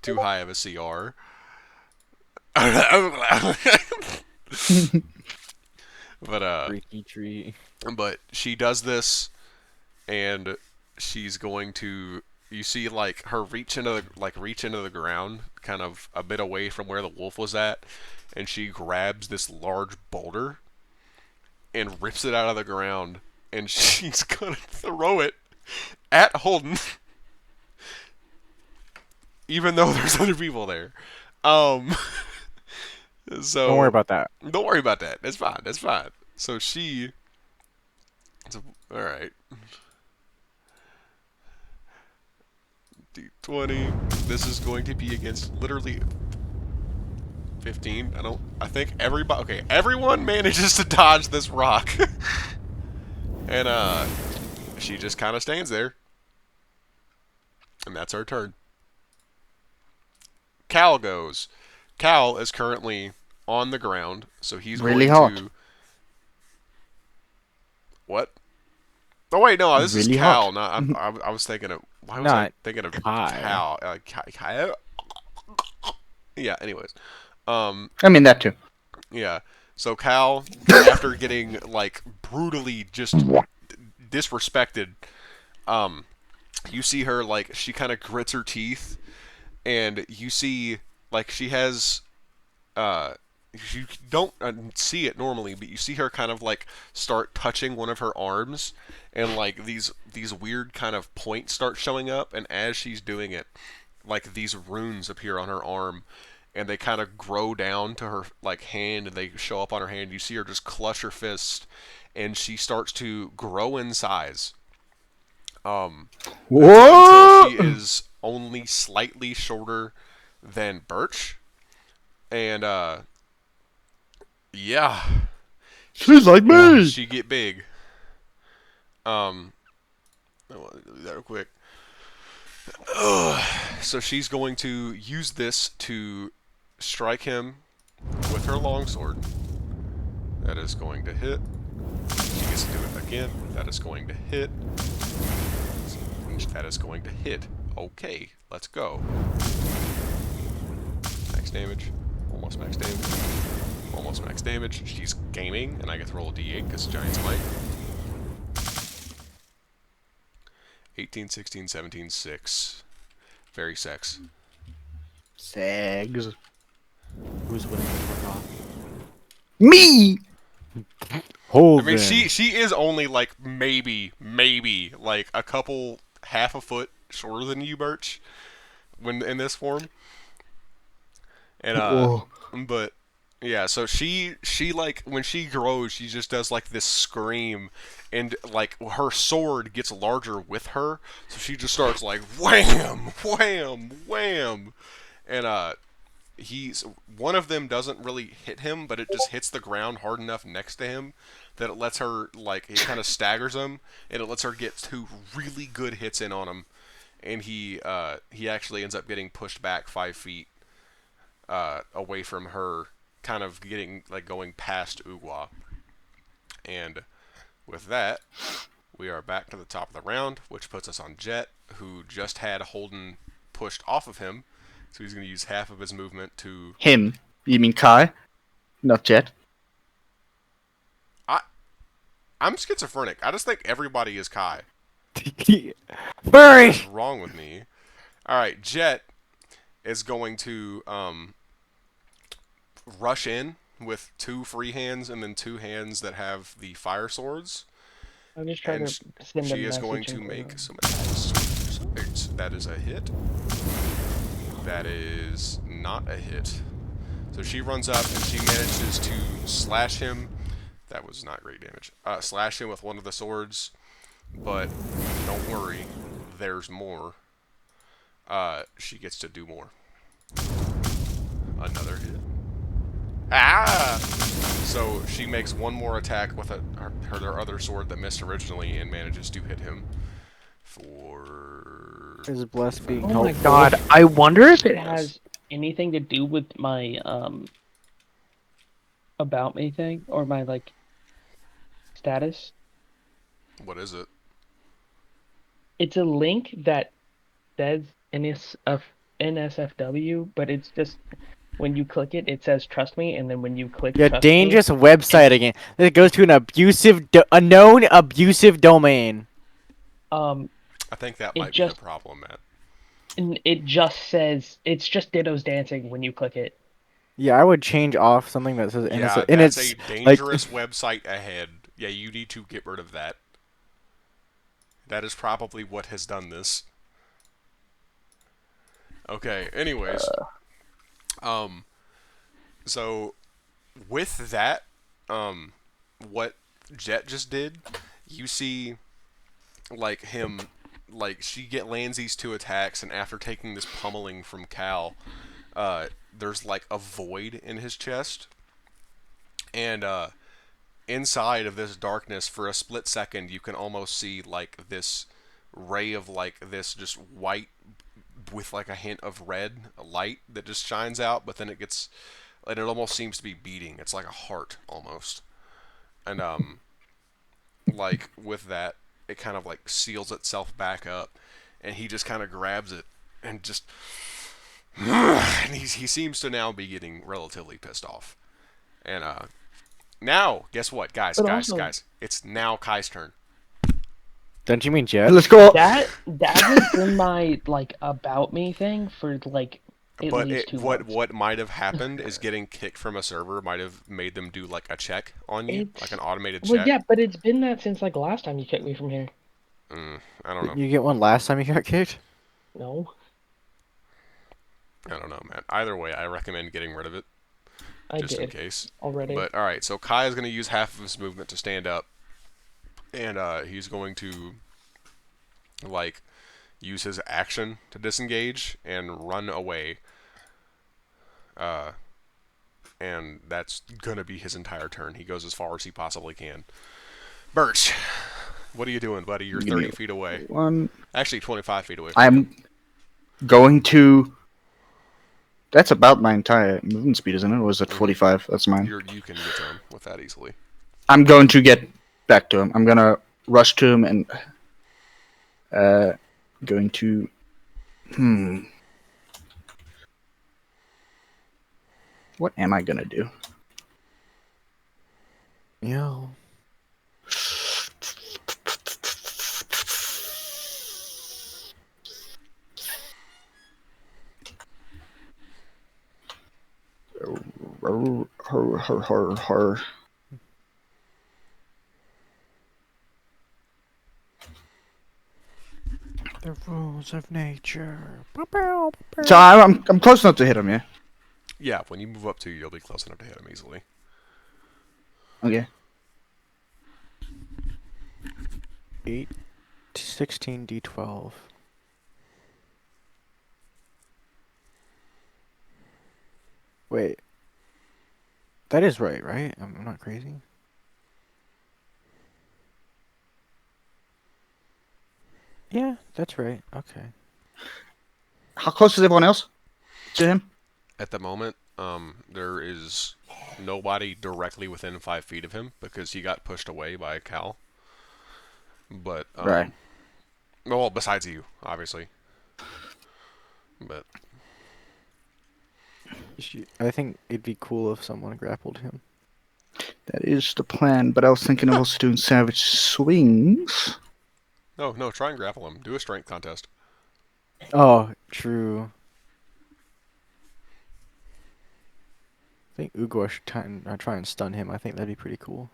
too high of a CR. But Freaky tree. but she does this, and she's going to. You see, like her reach into the ground, kind of a bit away from where the wolf was at, and she grabs this large boulder and rips it out of the ground, and she's gonna throw it at Holden, even though there's other people there. So Don't worry about that. Don't worry about that. It's fine. It's fine. So she. All right. D20. This is going to be against literally 15. I think everybody. Okay, everyone manages to dodge this rock, and she just kind of stands there, and that's her turn. Cal goes. Cal is currently on the ground, so he's Really going to. hot. What? Oh wait, no, this is Really Cal. hot. Not, I was thinking of. Why was I Not thinking of Kai. Cal? Kai. Yeah. Anyways, I mean that too. yeah. So Cal, after getting like brutally just disrespected, you see her like she kind of grits her teeth, and you see like she has, you don't see it normally, but you see her kind of like start touching one of her arms, and like these weird kind of points start showing up, and as she's doing it, like these runes appear on her arm, and they kind of grow down to her like hand, and they show up on her hand. You see her just clutch her fist, and she starts to grow in size. Until Whoa! she is only slightly shorter than Birch, and yeah, She's like me. she get big. I want to do that real quick. So she's going to use this to strike him with her longsword. That is going to hit. She gets to do it again. That is going to hit. That is going to hit. Okay, let's go. Max damage. Almost max damage. Almost max damage. She's gaming, and I get to roll a d8 because Giant's Might. 18, 16, 17, 6. Very sex. Sags. Who's winning the fuck off? Me. I Holden. mean, she is only like maybe like a couple half a foot shorter than you, Birch, when in this form. And Whoa. but yeah, so she like when she grows, she just does like this scream, and like her sword gets larger with her, so she just starts like wham, wham, wham, and one of them doesn't really hit him, but it just hits the ground hard enough next to him that it lets her like it kind of staggers him, and it lets her get 2 really good hits in on him, and he actually ends up getting pushed back 5 feet away from her, kind of getting like going past Uwa. And with that, we are back to the top of the round, which puts us on Jet, who just had Holden pushed off of him. So he's going to use half of his movement to... Him. You mean Kai? Not Jet. I'm schizophrenic. I just think everybody is Kai. Furry! What's wrong with me? Alright, Jet is going to rush in with 2 free hands and then 2 hands that have the fire swords. I'm just trying And to send a she is message going to and- make some attacks. That is a hit. That is not a hit. So she runs up and she manages to slash him. That was not great damage. Slash him with one of the swords. But don't worry, there's more. She gets to do more. Another hit. Ah! So she makes one more attack with her other sword that missed originally and manages to hit him for is blessed being Oh helpful. my god, I wonder if it has anything to do with my about me thing or my like status. What is it? It's a link that says NSFW, but it's just when you click it, it says trust me, and then when you click Yeah, trust dangerous me, website again. It goes to a known abusive domain. um, I think that it might be the just problem, Matt. it just says it's just Ditto's dancing when you click it. Yeah, I would change off something that says Yeah, innocent. And that's it's a like, dangerous website ahead. Yeah, you need to get rid of that. That is probably what has done this. Okay, anyways. So with that, what Jet just did, you see like him she lands these 2 attacks, and after taking this pummeling from Cal, there's like a void in his chest. And inside of this darkness, for a split second, you can almost see like this ray of like this just white with like a hint of red light that just shines out, but then it gets, and it almost seems to be beating. It's like a heart almost. And like with that, it kind of like seals itself back up, and he just kind of grabs it and just and he seems to now be getting relatively pissed off. And now, guess what, guys, But guys, also- guys? It's now Kai's turn. don't you mean Jet? Let's go. That has been my like about me thing for like at But least 2 what months. what might have happened is getting kicked from a server might have made them do like a check on you, It's- like an automated Well, check. yeah, but it's been that since like last time you kicked me from here. I don't know. Didn't you get one last time you got kicked? No, I don't know, man. Either way, I recommend getting rid of it I just in did case. already. But all right, so Kai is going to use half of his movement to stand up, and he's going to like use his action to disengage and run away. And that's going to be his entire turn. He goes as far as he possibly can. Birch, what are you doing, buddy? You're Give 30 me feet away. One. Actually, 25 feet away. I'm going to. That's about my entire movement speed, isn't it? Or was it 45? That's mine. You can get to him with that easily. I'm going to get back to him. I'm gonna rush to him and going to what am I gonna do? Yo. Her. The rules of nature. So I'm close enough to hit him, yeah. Yeah, when you move up to, you'll be close enough to hit him easily. Okay. 8, 16, D12. Wait. That is right? I'm not crazy. Yeah, that's right. Okay. How close is everyone else to him? At the moment, there is nobody directly within 5 feet of him because he got pushed away by Cal. But Right. well, besides you, obviously. But I think it'd be cool if someone grappled him. That is the plan, but I was thinking of also doing savage swings. no, try and grapple him. Do a strength contest. Oh, true. I think Ugor should try and stun him. I think that'd be pretty cool.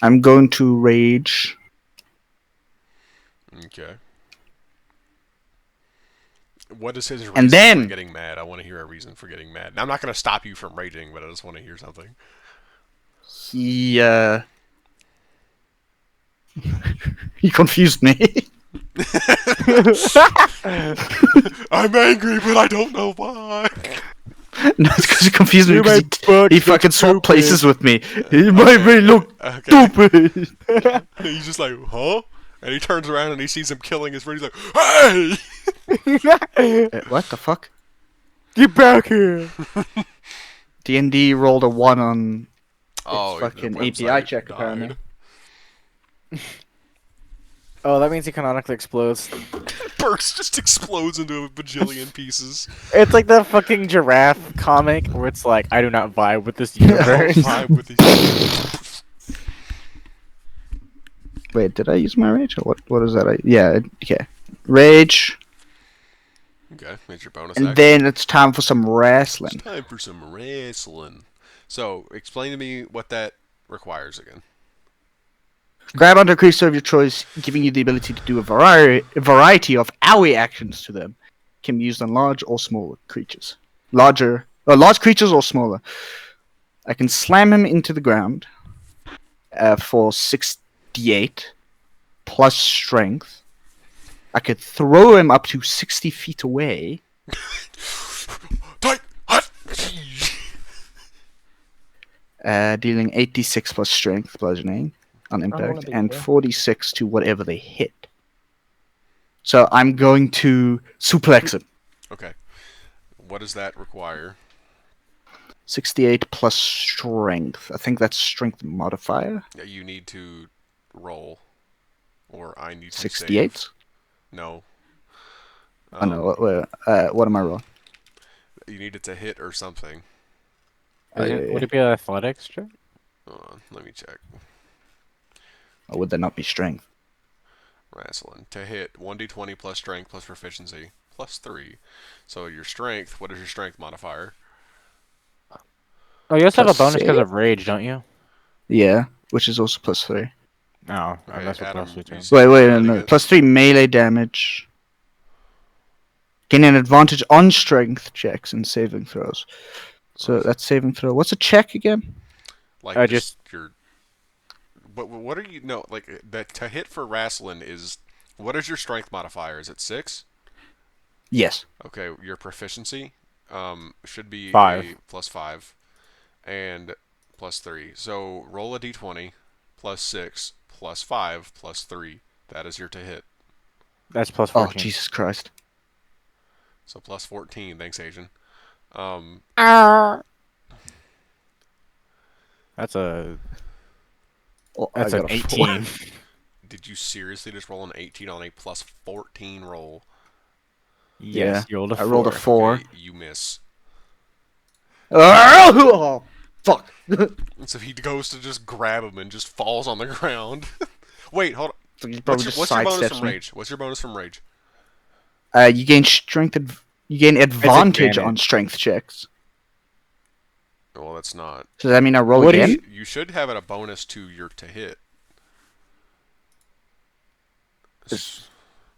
I'm going to rage. Okay. What is his reason And then- for getting mad? I want to hear a reason for getting mad. Now, I'm not going to stop you from raging, but I just want to hear something. He he confused me. I'm angry, but I don't know why. No, it's because he confused me You because made Bert he look fucking swapped stupid. places with me. He made me look Okay. stupid. He's just like, huh? And he turns around and he sees him killing his friend. He's like, "Hey!" What the fuck? Get back here! D&D rolled a 1 on Oh, the fucking website API check, died. apparently. Oh, that means he canonically explodes. Burks just explodes into a bajillion pieces. It's like the fucking giraffe comic where it's like, I do not vibe with this I don't universe. vibe with these. Wait, did I use my rage? Or what is that? Yeah, okay. Rage, Okay, that's your bonus and action. then it's time for some wrestling. It's time for some wrestling. So, explain to me what that requires again. Grab onto a creature of your choice, giving you the ability to do a variety of AoE actions to them. Can be used on large or smaller creatures. Large creatures or smaller. I can slam him into the ground for 68 plus strength. I could throw him up to 60 feet away. Tight, hot. Dealing 86 plus strength bludgeoning on wanna impact, be and there. 46 to whatever they hit. So I'm going to suplex him. Okay. What does that require? 68 plus strength. I think that's strength modifier. You need to roll, or I need to 68? save. No. Oh no, what am I rolling? You need it to hit or something. Would it be an athletics check? Hold on, let me check. Or would there not be strength? Wrestling. To hit, 1d20 plus strength plus proficiency, plus 3. So your strength, what is your strength modifier? Oh, you also have a Plus bonus because save? of rage, don't you? Yeah, which is also plus 3. No, Okay, that's what Adam, plus 3 you times. said Wait, you're adding no. it. Plus 3 melee damage. Gain an advantage on strength checks and saving throws. So that's saving throw. What's a check again? Like just- your. What are you? No, like that to hit for wrestling is. What is your strength modifier? Is it 6? Yes. Okay, your proficiency should be 5. a plus 5 and plus 3. So roll a d20 plus 6 plus 5 plus 3. That is your to hit. That's plus Oh, 14. Jesus Christ. So plus 14. Thanks, Asian. That's a Oh, that's I an got a 4. 18. Did you seriously just roll an 18 on a plus 14 roll? Yes, you rolled a 4. I rolled a 4. Okay, you miss. Oh, fuck. And so he goes to just grab him and just falls on the ground. Wait, hold on. So he What's probably your, just what's your bonus sidesteps from me. rage? What's your bonus from rage? You gain you gain advantage on advantage. strength checks. Well, that's not. So does that mean I roll What do again? You should have a bonus to your to hit.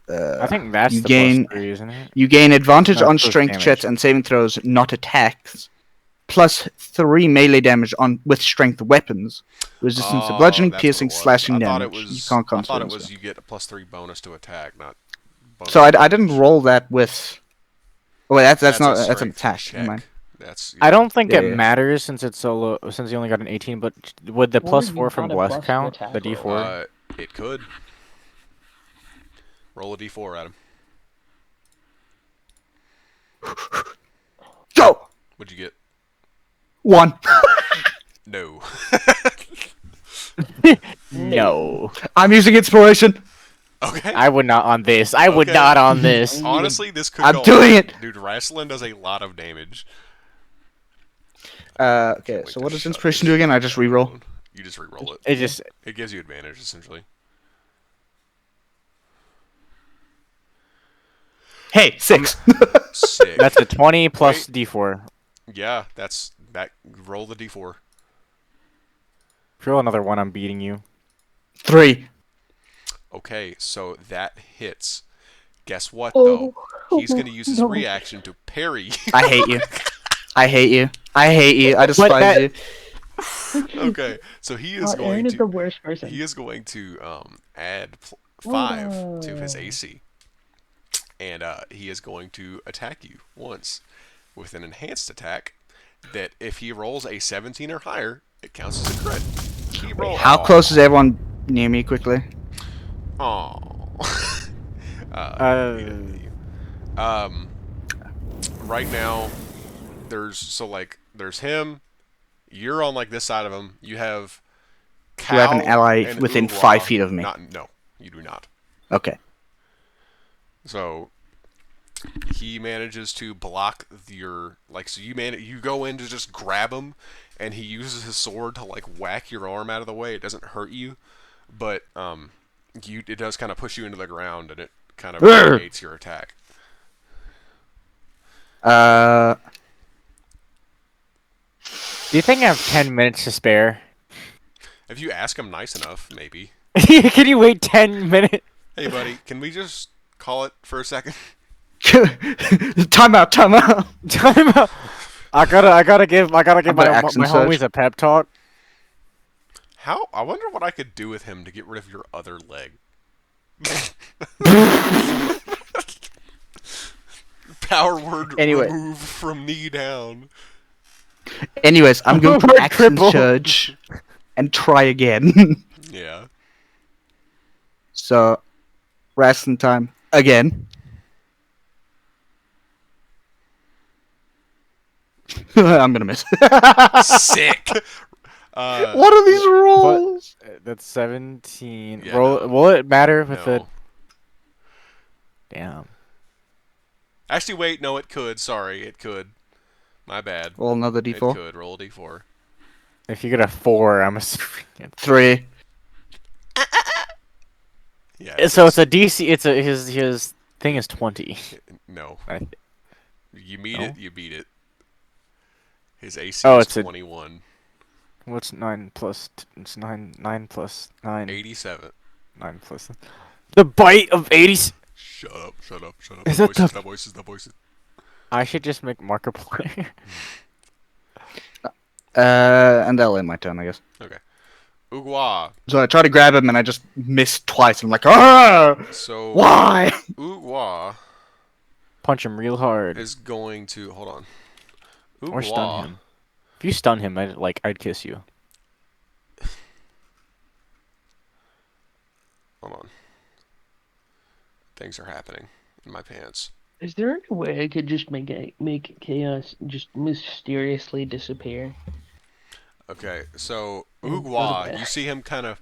I think that's you the gain- plus 3, isn't it? You gain advantage No, on it's plus strength damage. checks and saving throws, not attacks. Plus 3 melee damage on with strength weapons. Resistance to bludgeoning, that's what piercing, it was. slashing I damage. thought it was. You can't I consider thought it it, was so. you get a plus 3 bonus to attack, not. Bonus So I to didn't damage. roll that with. Oh wait, that's a not that's an strength attack. check. Never mind. That's. I don't think Yeah, it yeah. matters since it's so low, since you only got an 18, but would the Or plus you 4 from got a Bless plus to count? attack The roll. D4? It could. Roll a d4, Adam. Go! What'd you get? 1. No. No. I'm using inspiration. Okay. I would not on this. I would Okay. not on this. Honestly, this could I'm go doing on. it. Dude, wrestling does a lot of damage. Okay, Wait so to what does shut inspiration this do again? I shit just down. reroll. You just reroll it. It just It gives you advantage, essentially. Hey, 6. Sick. that's a 20 plus D4. Yeah, that's that. Roll the d4. If you roll another one, I'm beating you. 3. Okay, so that hits. Guess what, though? He's going to use his reaction to parry. I hate you. I hate you. I hate you. I despise that- you. Okay, so he is Aaron going is the to worst person. he is going to add 5 to his Whoa. AC, and he is going to attack you once with an enhanced attack. That if he rolls a 17 or higher, it counts as a crit. He roll. How close is everyone near me quickly? Oh. He didn't hit you. Right now, there's him. You're on like this side of him. You have Do I have an Cal ally and within 5 Uwa. feet of me? No, you do not. Okay. So he manages to block your so you go in to just grab him, and he uses his sword to like whack your arm out of the way. It doesn't hurt you, but it does kind of push you into the ground, and it kind of negates your attack. Do you think I have 10 minutes to spare? If you ask him nice enough, maybe. Can you wait 10 minutes? Hey, buddy, can we just call it for a second? Time out. Time out. I gotta give my action homies surge. a pep talk. I wonder what I could do with him to get rid of your other leg. Power word Anyway. remove from knee down. Anyways, I'm going to Word action triple. surge and try again. Yeah. So, wrestling time again. I'm gonna miss. Sick. What are these rolls? That's 17. Yeah, Roll. no. Will it matter with the? No. Damn. Actually, wait. No, it could. Sorry, it could. My bad. Roll another It d4. could. Roll a d4. If you get a 4, I'm assuming. 3. Yeah. So it's a DC. It's a his thing is 20. No. I- You meet No? it. You beat it. His AC Oh, is it's a- 21. What's 9 plus? It's 9 plus 9. 87. 9 plus. The bite of 80. Shut up. Shut up. Shut up. Is The that voices. the- The voices. The voices. I should just make Markiplier. And that'll end my turn, I guess. Okay. Ugwa. So I try to grab him and I just miss twice. I'm like, ah! So Why? Ugwa Punch him real hard. is going to hold on. Or Ugwa. stun him. If you stun him, I'd kiss you. Hold on. Things are happening in my pants. Is there any way I could just make chaos just mysteriously disappear? Okay, so Mm, Ugwa, okay. you see him kind of,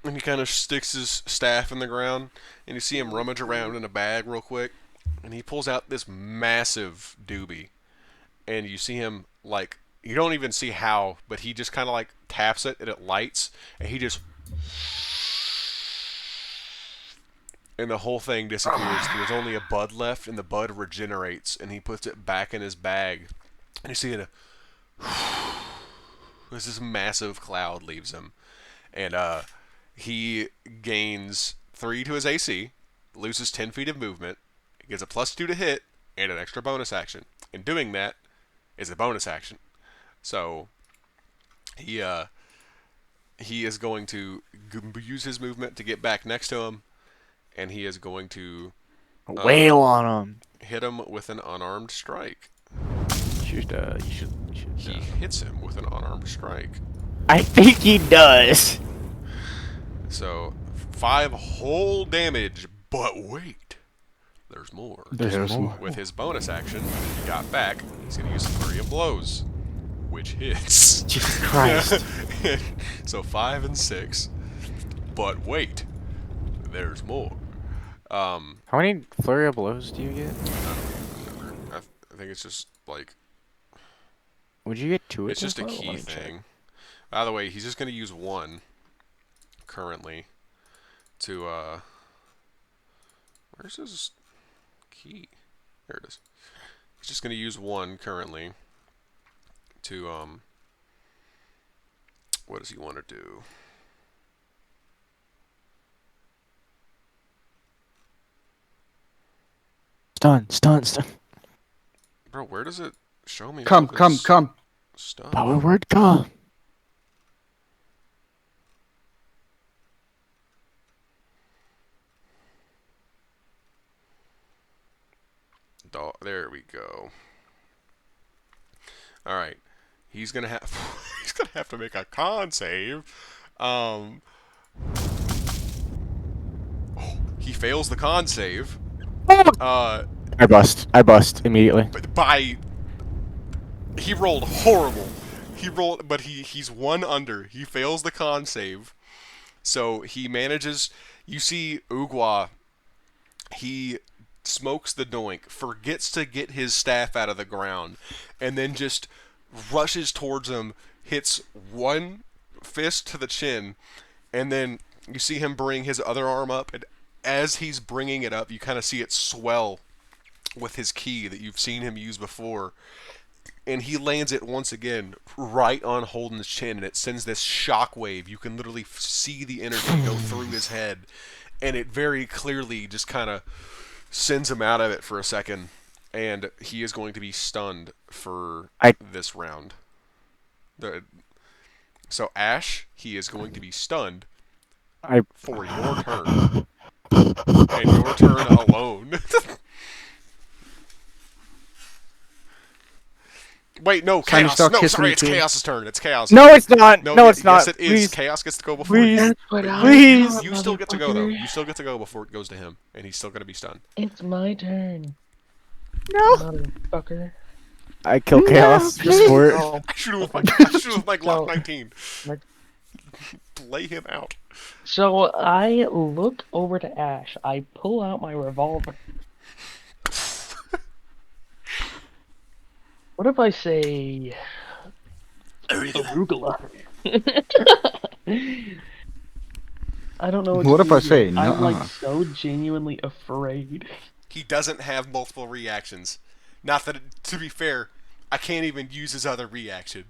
and he kind of sticks his staff in the ground, and you see him rummage around in a bag real quick, and he pulls out this massive doobie, and you see him like, you don't even see how, but he just kind of like taps it and it lights, and he just, and the whole thing disappears. There's only a bud left, and the bud regenerates, and he puts it back in his bag, and you see it. This massive cloud leaves him, and he gains 3 to his AC, loses 10 feet of movement, gets a +2 to hit, and an extra bonus action. And doing that is a bonus action. So he is going to use his movement to get back next to him, and he is going to Wail on him. hit him with an unarmed strike. You should. He hits him with an unarmed strike. I think he does. So 5 whole damage, but wait, there's more. There's more. With his bonus action, he got back. He's gonna use a flurry of blows, which hits. Jesus Christ. So 5 and 6, but wait, there's more. How many flurry of blows do you get? I think it's just like, Would you get 2? it's just a key thing. By the way, he's just gonna use 1 currently to where's his key? There it is. He's just gonna use 1 currently to what does he want to do? Stun. Bro, where does it show me? Come. Stuff. Power word come. There we go. All right, he's gonna have he's gonna have to make a con save. fails the con save. I bust immediately. He rolled horrible. But he's 1 under. He fails the con save. So he manages. You see Ugwa. He smokes the doink, forgets to get his staff out of the ground, and then just rushes towards him, hits one fist to the chin, and then you see him bring his other arm up, and as he's bringing it up, you kind of see it swell with his ki that you've seen him use before. And he lands it once again right on Holden's chin, and it sends this shockwave. You can literally see the energy go through his head, and it very clearly just kind of sends him out of it for a second, and he is going to be stunned for this round. So Ash, he is going to be stunned for your turn, and your turn alone. Wait, no, Chaos. No, sorry, it's Chaos's turn. It's Chaos. No, it's not. No, it's not. Yes, it is. Please. Chaos gets to go before Please. you. Please. You still get to go, though. You still get to go before it goes to him, and he's still going to be stunned. It's my turn. No. Motherfucker. I kill Chaos for sport. Oh, I shoot him with my Glock 19. Lay him out. so I look over to Ash. I pull out my revolver. What if I say arugula? I don't know what What to if I do say yet. nuh-uh? I'm like so genuinely afraid. He doesn't have multiple reactions. Not that, to be fair, I can't even use his other reaction.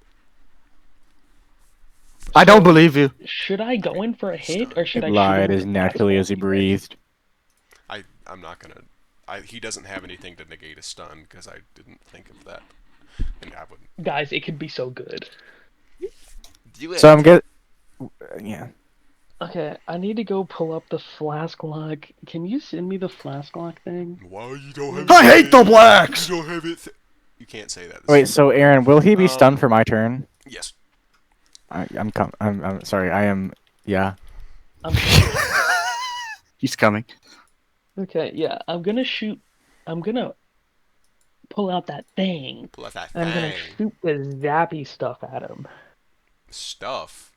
I don't believe you. Should I go in for a hit or should I Lied shoot him as with a naturally as he fastball? breathed. I'm not gonna. He doesn't have anything to negate a stun because I didn't think of that, and I wouldn't Guys, it could be so good. do it. So I'm good. Yeah. Okay, I need to go pull up the flask lock. Can you send me the flask lock thing? Why you don't have? I hate the blacks! You don't have it. You can't say that. Wait. So Aaron, will he be stunned for my turn? Yes. I'm sorry. I am. Yeah. I'm He's coming. Okay, yeah, I'm gonna shoot. I'm gonna pull out that thing. Pull out that And I'm gonna thing. shoot the zappy stuff at him. Stuff.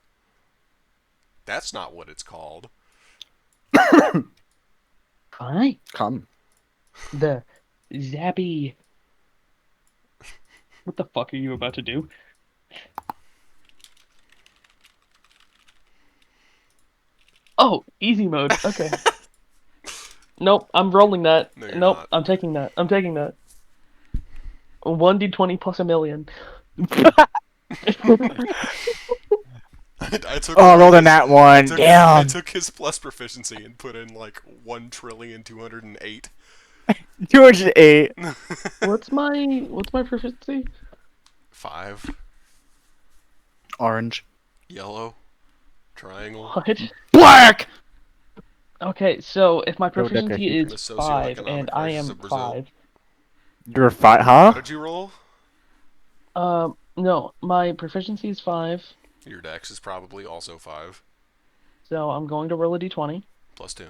That's not what it's called. Fine. Come. The zappy. What the fuck are you about to do? Oh, easy mode. Okay. Nope, I'm rolling that. No, you're Nope, not. I'm taking that. I'm taking that. 1d20 plus a million. I took. Oh, rolled a nat one. I Damn. took his plus proficiency and put in like 1,208,000,000. 208. What's my proficiency? 5. Orange. Yellow. Triangle. What? Black! Okay, so if my Go proficiency Deca. is The 5 socioeconomic and I crisis am of Brazil. 5, You're 5, How huh? did you roll? no, my proficiency is 5, Your dex is probably also 5. so I'm going to roll a d20 Plus 2.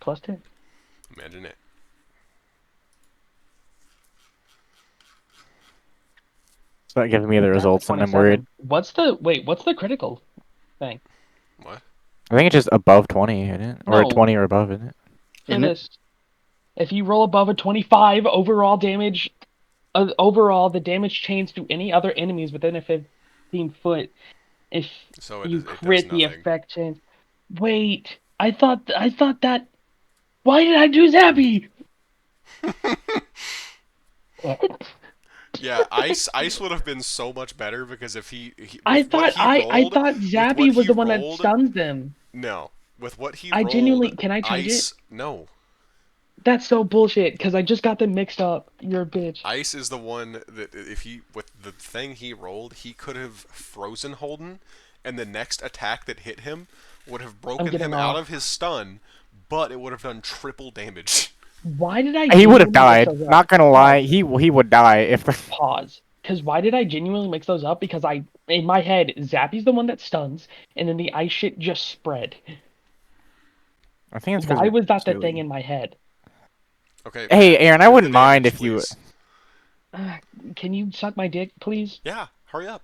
plus 2. Imagine it. It's not giving me the That's results, and I'm 27. worried. What's the critical thing? What? I think it's just above 20, isn't it? Or No. 20 or above, isn't it? For Isn't it? this, if you roll above a 25, overall damage, the damage chains to any other enemies within a 15 foot. If So you it does crit the nothing. effect change. Wait, I thought that. Why did I do Zappy? Yeah, ice would have been so much better because if he I with what thought he I rolled- thought with Zappy what was he the one that rolled- stuns them. No, with what he I rolled, genuinely- can I change ice, No, That's so bullshit because I just got them mixed up. You're a bitch. ice is the one that if he with the thing he rolled, he could have frozen Holden, and the next attack that hit him would have broken getting him out off. of his stun, but it would have done triple damage. Why did I? He would have genuinely mix died. those up? Not gonna lie, he would die if. Pause. Because why did I genuinely mix those up? Because in my head, Zappy's the one that stuns, and then the ice shit just spread. I think it's because Why was that the silly. thing in my head? Okay. Hey, Matt, Aaron, I do the wouldn't mind damage, if you. please. Can you suck my dick, please? Yeah, hurry up.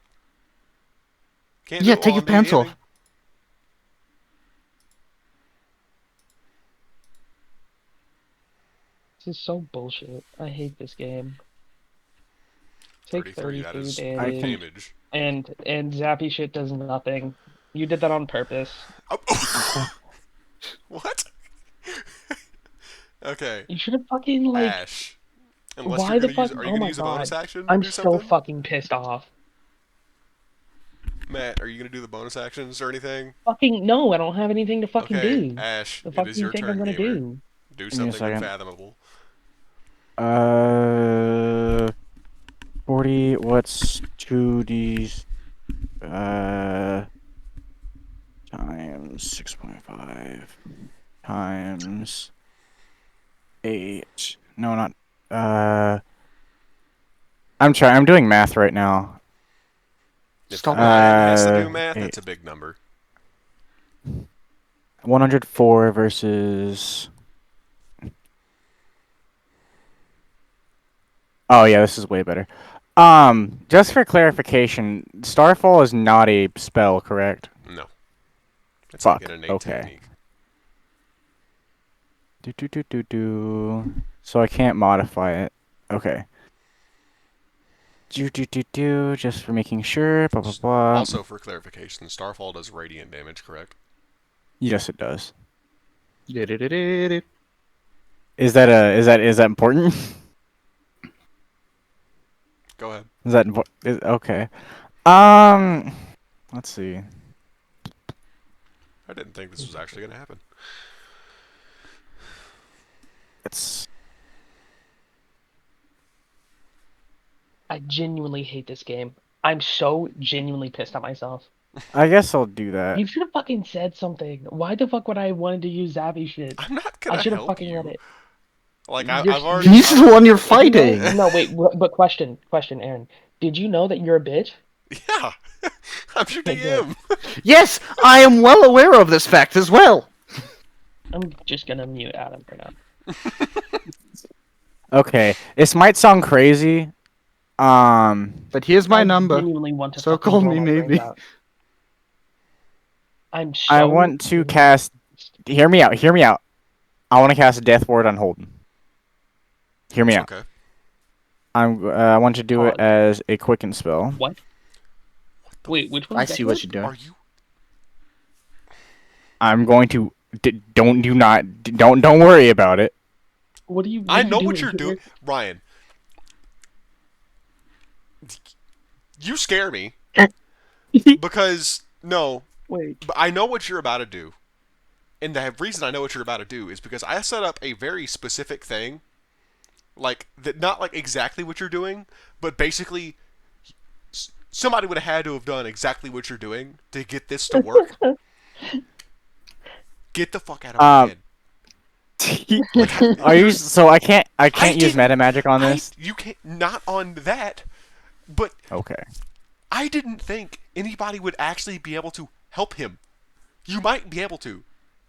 Can't Yeah, do it take while your I'm doing pants off. DMing. This is so bullshit. I hate this game. Take 33, that 33 is I good can- damage. damage. And zappy shit does nothing. You did that on purpose. Oh. What? Okay. You should have fucking like. Ash. Unless Why you're the gonna use, fuck? are you Oh gonna my use a bonus god. action to I'm do so something? fucking pissed off. Matt, are you gonna do the bonus actions or anything? Fucking no, I don't have anything to fucking Okay, do. Ash, The it fuck is do you your think I'm turn, gonna gamer. do? Do Give me a something second. unfathomable. 40. What's 2d? Times 6.5 times 8. No, not. I'm trying. I'm doing math right now. If Stop. Ryan has to do math, 8. that's a big number. 104 versus. Oh yeah, this is way better. Just for clarification, Starfall is not a spell, correct? No. It's Fuck. like an innate Okay. technique. So I can't modify it. Okay. Just for making sure. Blah blah blah. Also, for clarification, Starfall does radiant damage, correct? Yes, it does. Du-du-du-du-du. Is that important? Go ahead. Okay. Let's see. I didn't think this was actually gonna happen. It's I genuinely hate this game. I'm so genuinely pissed at myself. I guess I'll do that. You should have fucking said something. Why the fuck would I wanted to use zappy shit? I'm not I gonna should have help fucking let you. it. Like, You're- I've already... He's the one you're Did you know- fighting. No, wait, but question, Aaron. Did you know that you're a bitch? Yeah! I'm shooting Okay, good. him! Yes, I am well aware of this fact as well. I'm just gonna mute Adam for now. Okay. This might sound crazy. But here's my I number. genuinely want to So fucking call blow me my brains maybe. out. I'm so. I want to cast. Hear me out. Hear me out. I want to cast a Death Ward on Holden. Hear me out. Okay. I want to do it Pause. as a quicken spell. What? Wait, which one? I see what you're doing. Are you... I'm going to. Don't worry about it. What do you? I know what you're doing. Ryan. You scare me. Because, no, Wait. but I know what you're about to do. And the reason I know what you're about to do is because I set up a very specific thing. Like, that, not like exactly what you're doing, but basically, somebody would have had to have done exactly what you're doing to get this to work. Get the fuck out of my head. Are you? So I can't use didn't- meta magic on this. You can't, not on that, but Okay. I didn't think anybody would actually be able to help him. You might be able to.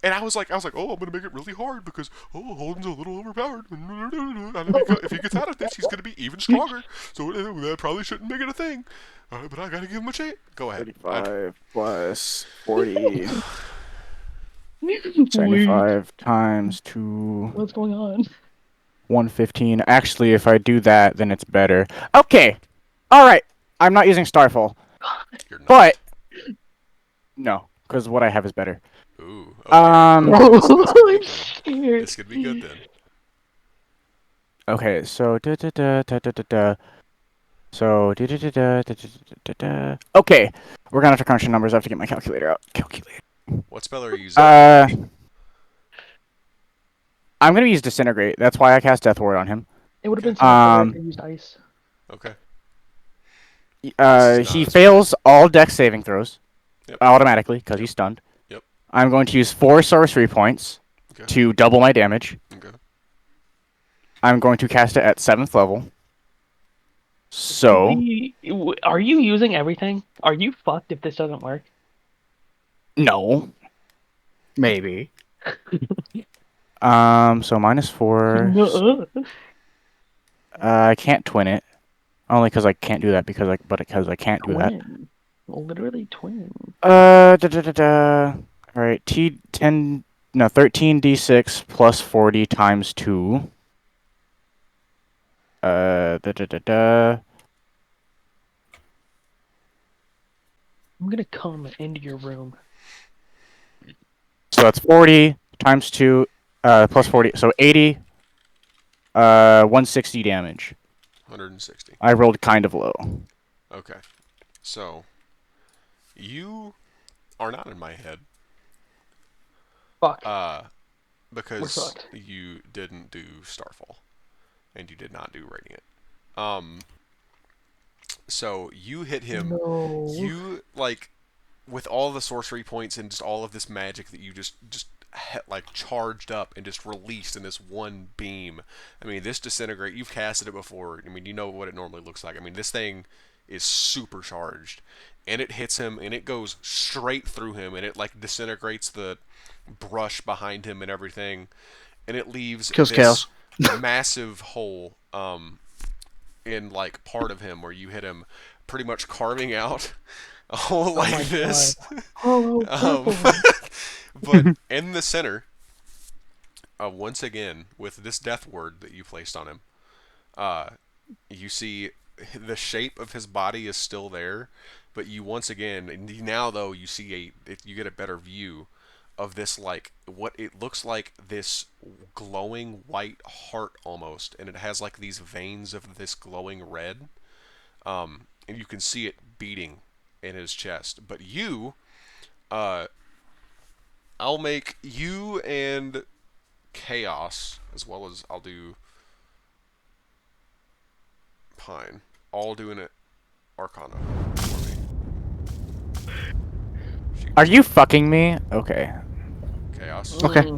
And I was like, oh, I'm gonna make it really hard because Holden's a little overpowered. And if he gets out of this, he's gonna be even stronger. So that probably shouldn't make it a thing. But I gotta give him a chance. Go ahead. 35 plus 40. 75 times 2. What's going on? 115. Actually, if I do that, then it's better. Okay. All right. I'm not using Starfall, You're not. but no, because what I have is better. Ooh. Okay. I'm scared. This could be good then. Okay. So Okay, we're gonna have to crunch the numbers. I have to get my calculator out. Calculator. What spell are you using? I'm gonna use Disintegrate. That's why I cast Death Ward on him. It would have been so much better if I used ice. Okay. He fails all Dex saving throws Yep. automatically because he's stunned. Yep. I'm going to use 4 sorcery points Okay. to double my damage. Okay. I'm going to cast it at 7th level. So Are you using everything? Are you fucked if this doesn't work? no, Maybe. So -4. No. I can't twin it. Only because I can't do that because I can't do that. Twin. Literally twin. All right, 13d6 plus 40 times 2. I'm gonna come into your room. So that's 40 times 2, plus 40. So 80, 160 damage. 160. I rolled kind of low. Okay. So, you are not in my head. Fuck. We're Because fucked. you didn't do Starfall. And you did not do Radiant. So, you hit him. No. You, like, with all the sorcery points and just all of this magic that you just like charged up and just released in this one beam. I mean, this disintegrate. You've casted it before. I mean, you know what it normally looks like. I mean, this thing is supercharged, and it hits him, and it goes straight through him, and it like disintegrates the brush behind him and everything, and it leaves Kills this chaos. massive hole in like part of him where you hit him, pretty much carving out a hole my like this. Hollow Um, purple. but in the center, once again, with this death word that you placed on him, you see the shape of his body is still there, but you once again, and now though, you see you get a better view of this, like, what it looks like, this glowing white heart almost, and it has like these veins of this glowing red, and you can see it beating in his chest. But you, I'll make you and Chaos, as well as I'll do Pine, all doing it Arcana for me. Are you fucking me? Okay. Chaos. Okay.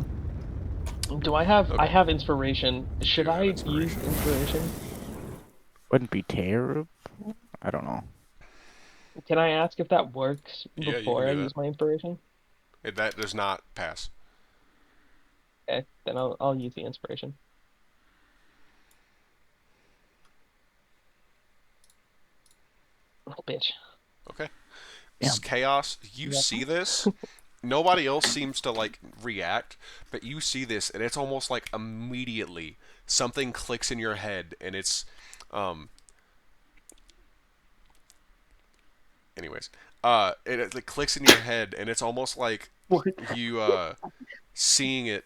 Do I have? I Okay. have inspiration. Should do have I use inspiration. inspiration? Wouldn't be terrible. I don't know. Can I ask if that works Yeah, you can before I do that. use my inspiration? That does not pass. Okay, then I'll use the inspiration. Oh, bitch. Okay. Yeah. Chaos, you Yeah. see this. Nobody else seems to like react, but you see this, and it's almost like immediately something clicks in your head, and it's, anyways, it clicks in your head, and it's almost like you seeing it.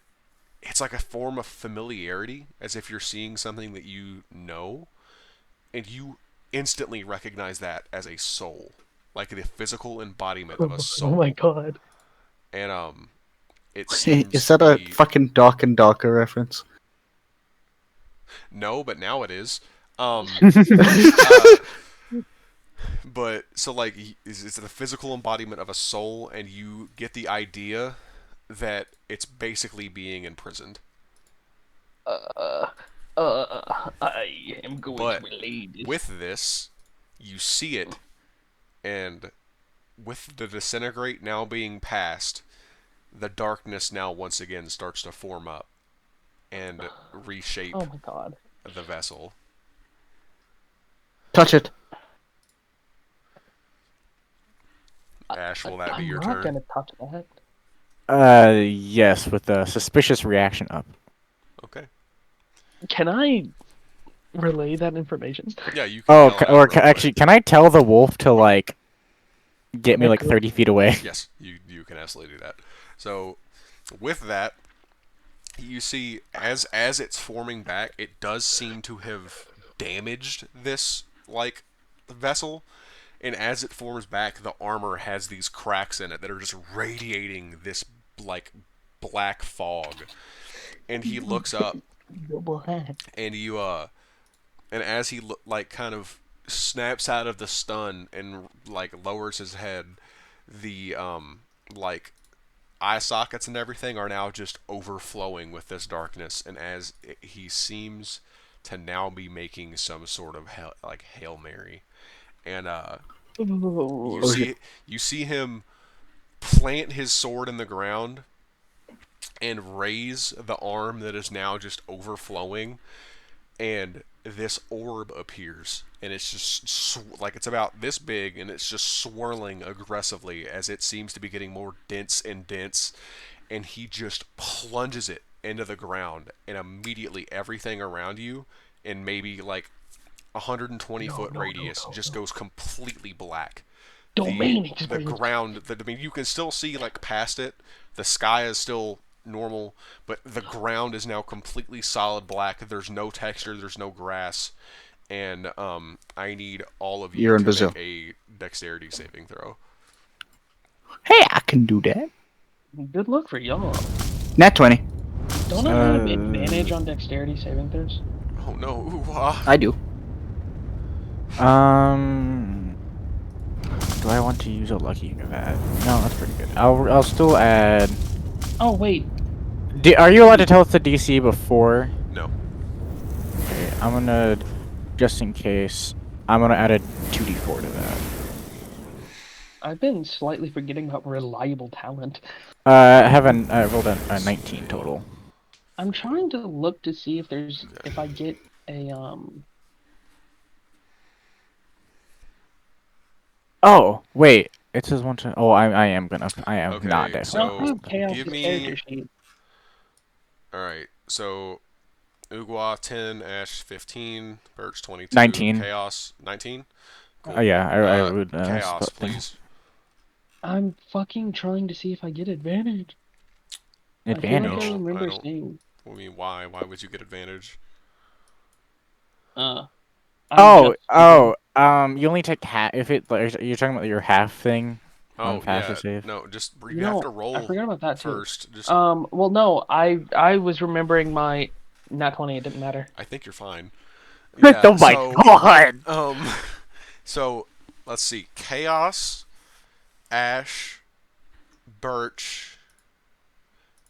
It's like a form of familiarity, as if you're seeing something that you know, and you instantly recognize that as a soul, like the physical embodiment of a soul. Oh my god. And it seems Is to that a be fucking Dark and Darker reference? no, but now it is. But so like it's the physical embodiment of a soul, and you get the idea that it's basically being imprisoned. I am going But to relay this. with this, you see it, and with the disintegrate now being passed, the darkness now once again starts to form up and reshape Oh my god. the vessel. Touch it. Ash, will that be I'm your not turn? gonna touch that. Yes, with the suspicious reaction up. Okay. Can I relay that information? Yeah, you can yell it out real quick. Actually, can I tell the wolf to like get me like Echo. 30 feet away? Yes, you can absolutely do that. So, with that, you see as it's forming back, it does seem to have damaged this like vessel, and as it forms back, the armor has these cracks in it that are just radiating this like black fog. And he looks up, Double hat. and you and as he like kind of snaps out of the stun and like lowers his head, the like eye sockets and everything are now just overflowing with this darkness, and as he seems to now be making some sort of like Hail Mary, and Oh. you see him plant his sword in the ground, and raise the arm that is now just overflowing, and this orb appears, and it's just like it's about this big, and it's just swirling aggressively as it seems to be getting more dense and dense, and he just plunges it into the ground, and immediately everything around you in maybe like 120-foot radius just goes completely black. Domain The experience. ground, I mean, you can still see like past it. The sky is still normal, but the ground is now completely solid black. There's no texture. There's no grass, and I need all of you You're in to Brazil. make a dexterity saving throw. Hey, I can do that. Good luck for y'all. Nat 20. Don't I have advantage on dexterity saving throws? Oh no! Ooh, ah. I do. Do I want to use a lucky for that? No, that's pretty good. I'll still add. Oh wait, Are you allowed to tell us the DC before? No. Okay, I'm gonna, just in case, I'm gonna add a 2d4 to that. I've been slightly forgetting about reliable talent. I rolled a 19 total. I'm trying to look to see if there's Okay. if I get a Oh, wait. It says one to. Oh, I am Okay, not I definitely. so don't have chaos give as me- character sheet. All right. So Ugwa 10, Ash 15, Birch 22, 19. Chaos 19. Cool. Yeah, I would. Chaos, split things. please. I'm fucking trying to see if I get advantage. I feel Advantage. like I No, remember I don't- seeing. I mean, why? Why would you get advantage? I'm Oh, just you only take half if it. Like, you're talking about your half thing on Oh passive yeah, save. no, just you You have know, to I roll forgot about that too. first. Just Well, no, I was remembering my nat 20. It didn't matter. I think you're fine. Yeah. Oh my so god! so let's see. Chaos, Ash, Birch,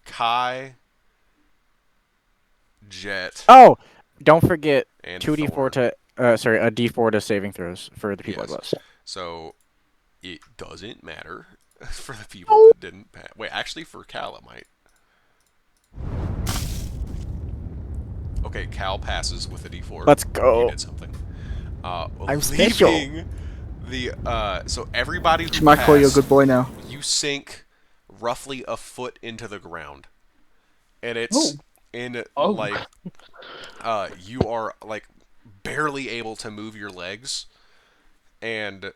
Kai, Jet, Oh, don't forget and 2d4 Thor. to. Sorry, a d4 to saving throws for the people Yes. like us. So it doesn't matter for the people that didn't pass. Wait, actually, for Cal it might. Okay, Cal passes with a D4. Let's go. You did something. I'm special. Leaving the so everybody who She might call you a passed, good boy now. you sink roughly a foot into the ground, and it's in Oh. like you are like barely able to move your legs, and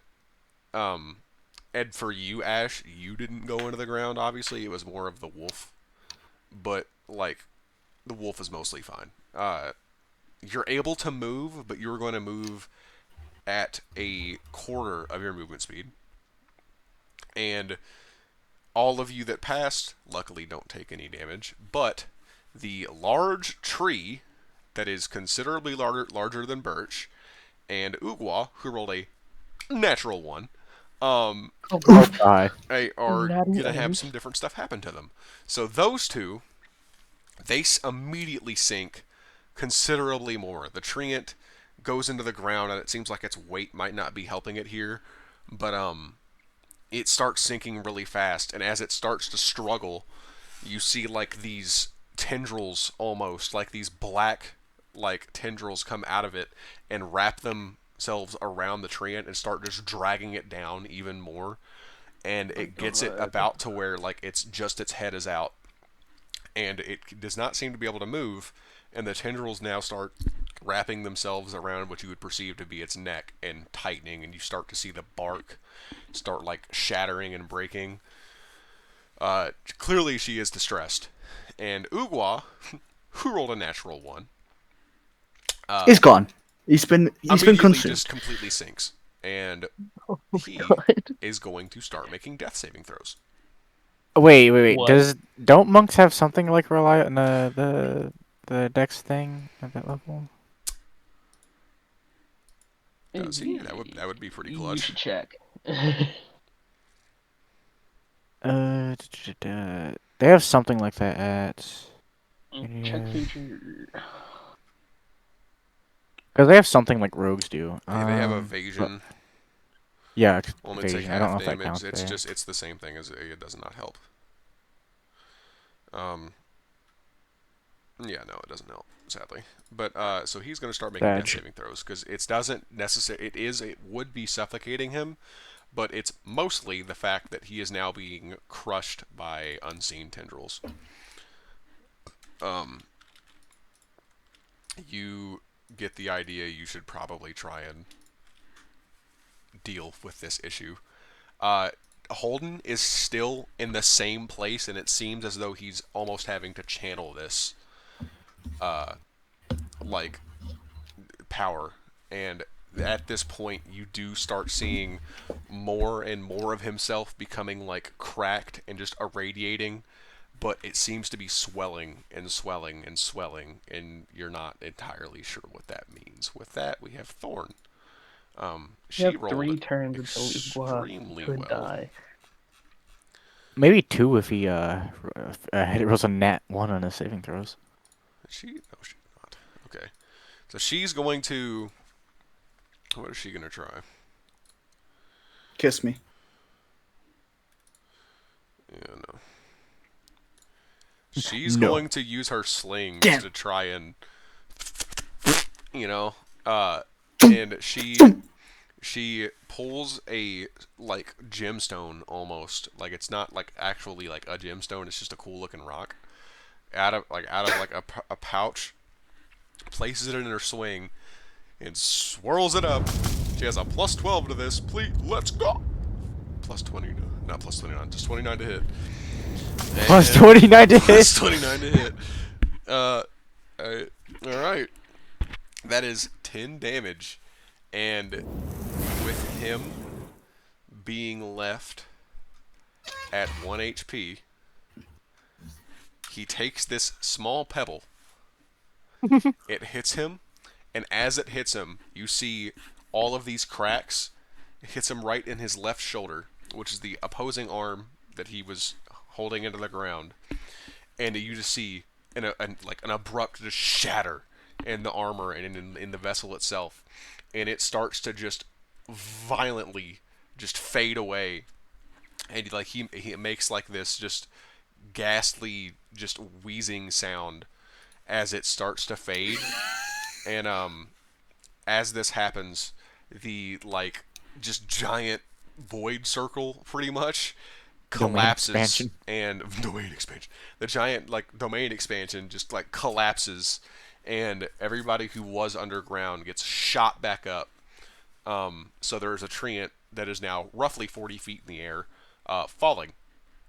for you, Ash, you didn't go into the ground. Obviously, it was more of the wolf, but like the wolf is mostly fine. You're able to move, but you're going to move at a quarter of your movement speed. And all of you that passed, luckily, don't take any damage. But the large tree that is considerably larger than Birch, and Ugwa, who rolled a natural one, Oh god. are Natty going to have items. some different stuff happen to them. So those two, they immediately sink considerably more. The treant goes into the ground, and it seems like its weight might not be helping it here, but it starts sinking really fast, and as it starts to struggle, you see like these tendrils, almost like these black like tendrils, come out of it and wrap themselves around the treant and start just dragging it down even more, and it gets it about to where like it's just its head is out, and it does not seem to be able to move, and the tendrils now start wrapping themselves around what you would perceive to be its neck and tightening, and you start to see the bark start like shattering and breaking. Clearly she is distressed, and Ugwa, who rolled a natural one, He's gone. He's been immediately consumed. just completely sinks, and he is going to start making death saving throws. Wait. What? Don't monks have something like rely on the dex thing at that level? Does he? That would be pretty You clutch. should check. They have something like that at. Check feature. Because they have something like rogues do. They have evasion. Yeah, Only take evasion. I don't know half if that damage. counts It's there. just it's the same thing as it does not help. Yeah, no, it doesn't help, sadly. But so he's going to start making death Badge. saving throws because it doesn't necessarily. It would be suffocating him, but it's mostly the fact that he is now being crushed by unseen tendrils. You get the idea. You should probably try and deal with this issue. Holden is still in the same place, and it seems as though he's almost having to channel this, like, power. And at this point, you do start seeing more and more of himself becoming, like, cracked and just irradiating, but it seems to be swelling and swelling and swelling, and you're not entirely sure what that means. With that, we have Thorn. You She have rolled 3 turns until extremely could well. die. Maybe 2 if he rolls a nat 1 on his saving throws. She? No, she's not. Okay. So she's going to... What is she going to try? Kiss me. Yeah, no. She's No. going to use her slings Damn. to try and... and she pulls a, like, gemstone almost. Like, it's not, like, actually, like, a gemstone. It's just a cool-looking rock. Out of a pouch. Places it in her swing. And swirls it up. She has a plus 12 to this. Please, let's go! Plus 20. Not plus 29. Just 29 to hit. Plus And- 29 to Plus hit. 29 to hit. Alright. That is 10 damage. And with him being left at 1 HP, he takes this small pebble. It hits him, and as it hits him, you see all of these cracks. It hits him right in his left shoulder, which is the opposing arm that he was holding into the ground. And you just see an abrupt just shatter in the armor and in the vessel itself. And it starts to just violently just fade away. And like he makes like this just ghastly, just wheezing sound as it starts to fade. And as this happens, the like just giant void circle pretty much Domain collapses expansion. and domain expansion. The giant like domain expansion just like collapses, and everybody who was underground gets shot back up. So there's a treant that is now roughly 40 feet in the air, falling.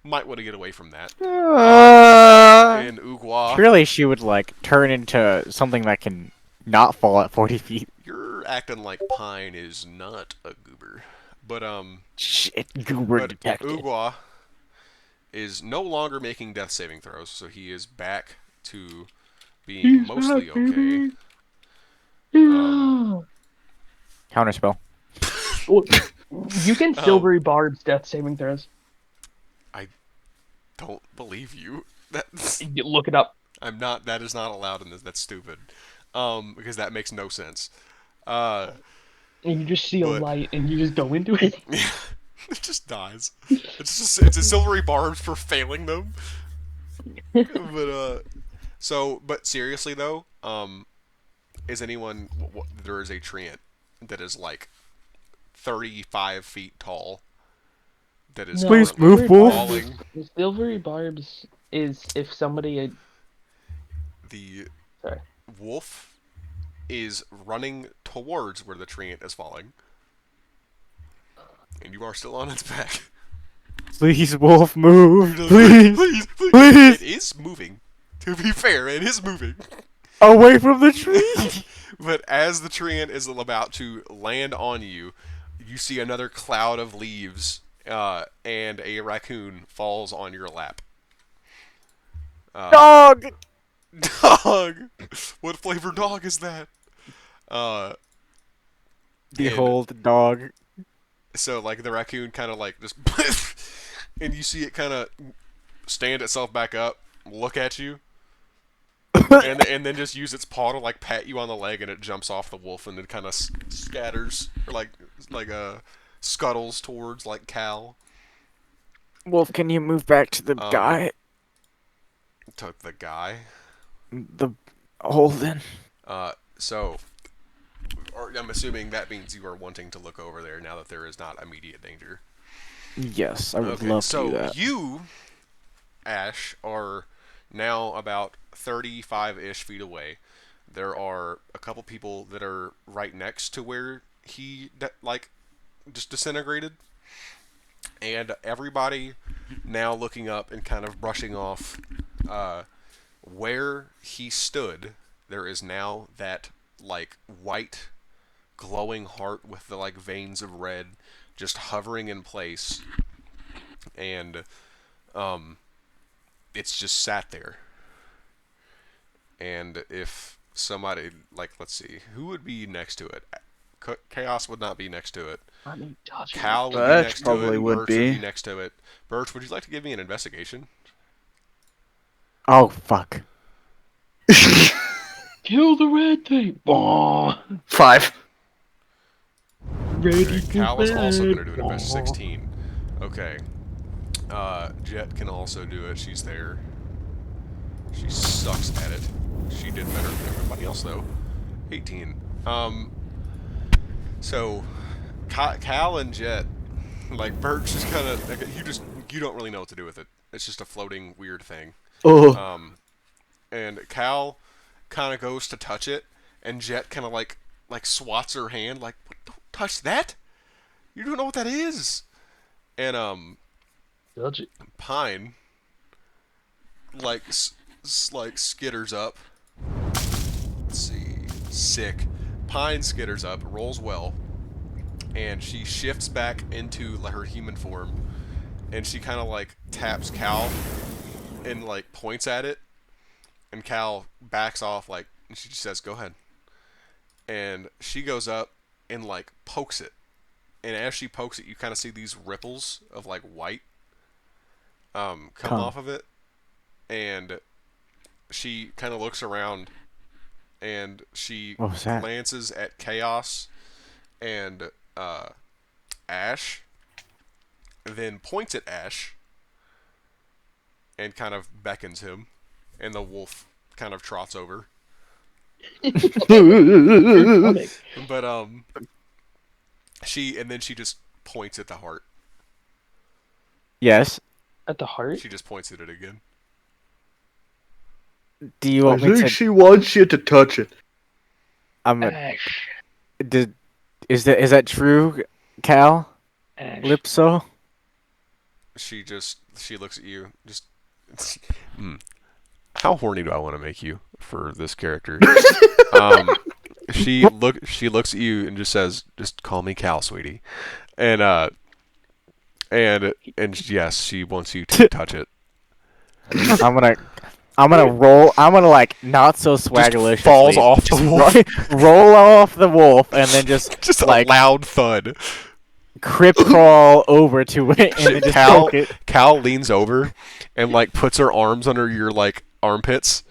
Might want to get away from that. And Ugwa, Surely she would like turn into something that can not fall at 40 feet. you're acting like Pine is not a goober. But Shit, goober but detected. Ugwa is no longer making death saving throws, so he is back to being mostly okay. Counterspell. You can silvery barbs death saving throws. I don't believe you. That's You look it up. I'm not. That is not allowed in this. That's stupid. Because that makes no sense. And you just see a But- light and you just go into it. It just dies. It's a silvery barbs for failing them. But seriously though, is anyone? There is a treant that is like 35 feet tall. That is No, Please currently move, Wolf. falling. The silvery barbs is if somebody had... The Sorry. wolf is running towards where the treant is falling, and you are still on its back. Please, Wolf, move. Please, Please. please. Please. It is moving. To be fair, it is moving. Away from the tree. But as the treant is about to land on you, you see another cloud of leaves, and a raccoon falls on your lap. Dog. Dog! What flavor dog is that? Behold, dog. So, like, the raccoon kind of, like, just... and you see it kind of stand itself back up, look at you, and then just use its paw to, like, pat you on the leg, and it jumps off the wolf, and it kind of scatters, or, like, scuttles towards, like, Cal. Wolf, can you move back to the guy? To the guy. The Holden. So, or I'm assuming that means you are wanting to look over there now that there is not immediate danger. Yes, I would Okay, love to do so that. you, Ash, are now about 35-ish feet away. There are a couple people that are right next to where he, like, just disintegrated. And everybody now looking up and kind of brushing off where he stood. There is now that, like, white glowing heart with the, like, veins of red just hovering in place. And it's just sat there. And if somebody, like, let's see, who would be next to it? Chaos would not be next to it. I mean, touch it. Cal would be Birch next to probably it. would Birch would be be. next to it. Birch, would you like to give me an investigation? Oh fuck. Kill the red thing. Bah. 5. Ready Okay, for Cal is also bed. going to do an invest 16. Okay. Jet can also do it. She's there. She sucks at it. She did better than everybody else, though. 18. So, Cal and Jet, like, Birch just kind of, like, you don't really know what to do with it. It's just a floating weird thing. Oh. And Cal kind of goes to touch it, and Jet kind of like swats her hand, like, don't touch that. You don't know what that is. And Touch it. Pine like like skitters up. Let's see, sick. Pine skitters up, rolls well, and she shifts back into her human form, and she kind of like taps Cal and like points at it. And Cal backs off, like, and she just says, "Go ahead." And she goes up and, like, pokes it. And as she pokes it, you kind of see these ripples of, like, white come off of it. And she kind of looks around, and she What was that? glances at Chaos and Ash, then points at Ash and kind of beckons him. And the wolf kind of trots over. But she just points at the heart. Yes. At the heart? She just points at it again. Do you I want me think to? she wants you to touch it. Ash. Is that true, Cal? Ash. Lipso? She looks at you. Just how horny do I want to make you for this character? She looks at you and just says, "Just call me Cal, sweetie." And yes, she wants you to touch it. I'm gonna roll. I'm gonna like not so swaggerishly falls off the wolf. roll off the wolf, and then just like a loud thud. Crip crawl over to it, and then just poke it. Cal leans over and like puts her arms under your like armpits,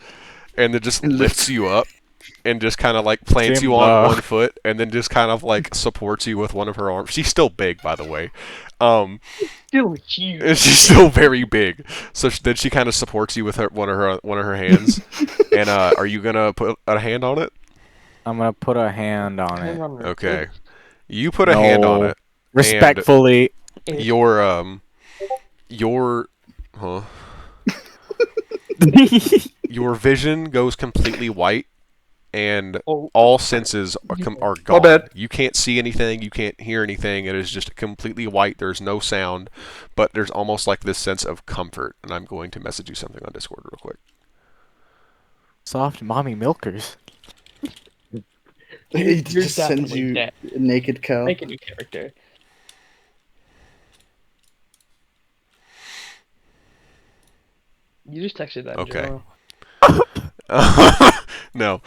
and then just lifts you up, and just kind of like plants you on one foot, and then just kind of like supports you with one of her arms. She's still big, by the way. Still huge. And she's still very big. So then she kind of supports you with one of her hands. And are you gonna put a hand on it? I'm gonna put a hand on it. Okay. You put a hand on it. Respectfully. Your vision goes completely white, and all senses are gone. My bad. You can't see anything. You can't hear anything. It is just completely white. There's no sound, but there's almost like this sense of comfort. And I'm going to message you something on Discord real quick. Soft mommy milkers. It You're just sends definitely you dead. a naked cow. Make a new character. You just texted that. Okay. Joe. No.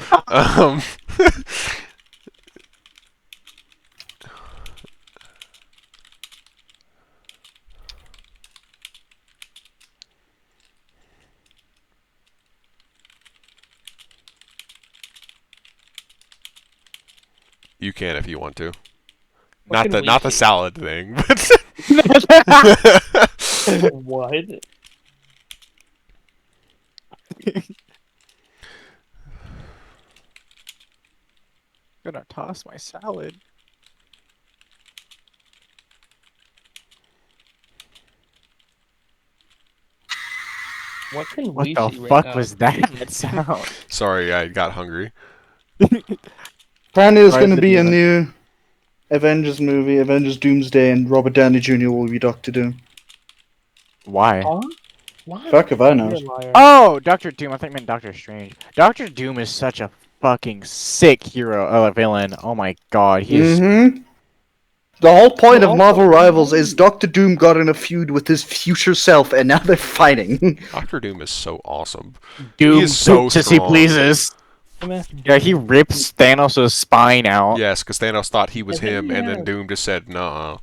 You can if you want to. What Not the salad thing, but What? gonna toss my salad. What can What we the see right fuck now? was that sound? Sorry, I got hungry. Apparently, there's Right, going to be a video. new Avengers movie, Avengers Doomsday, and Robert Downey Jr. will be Doctor Doom. Why? Huh? Why? Fuck if I know. You're a liar. Oh, Doctor Doom. I think I meant Doctor Strange. Doctor Doom is such a fucking sick hero, villain. Oh my god, he is. Mm-hmm. The whole point But of Marvel also, Rivals is Doctor Doom got in a feud with his future self, and now they're fighting. Doctor Doom is so awesome. Doom is so poops as he strong. pleases. Yeah, he rips Thanos' spine out. Yes, because Thanos thought he was Doesn't him, he and then have- Doom just said, "No."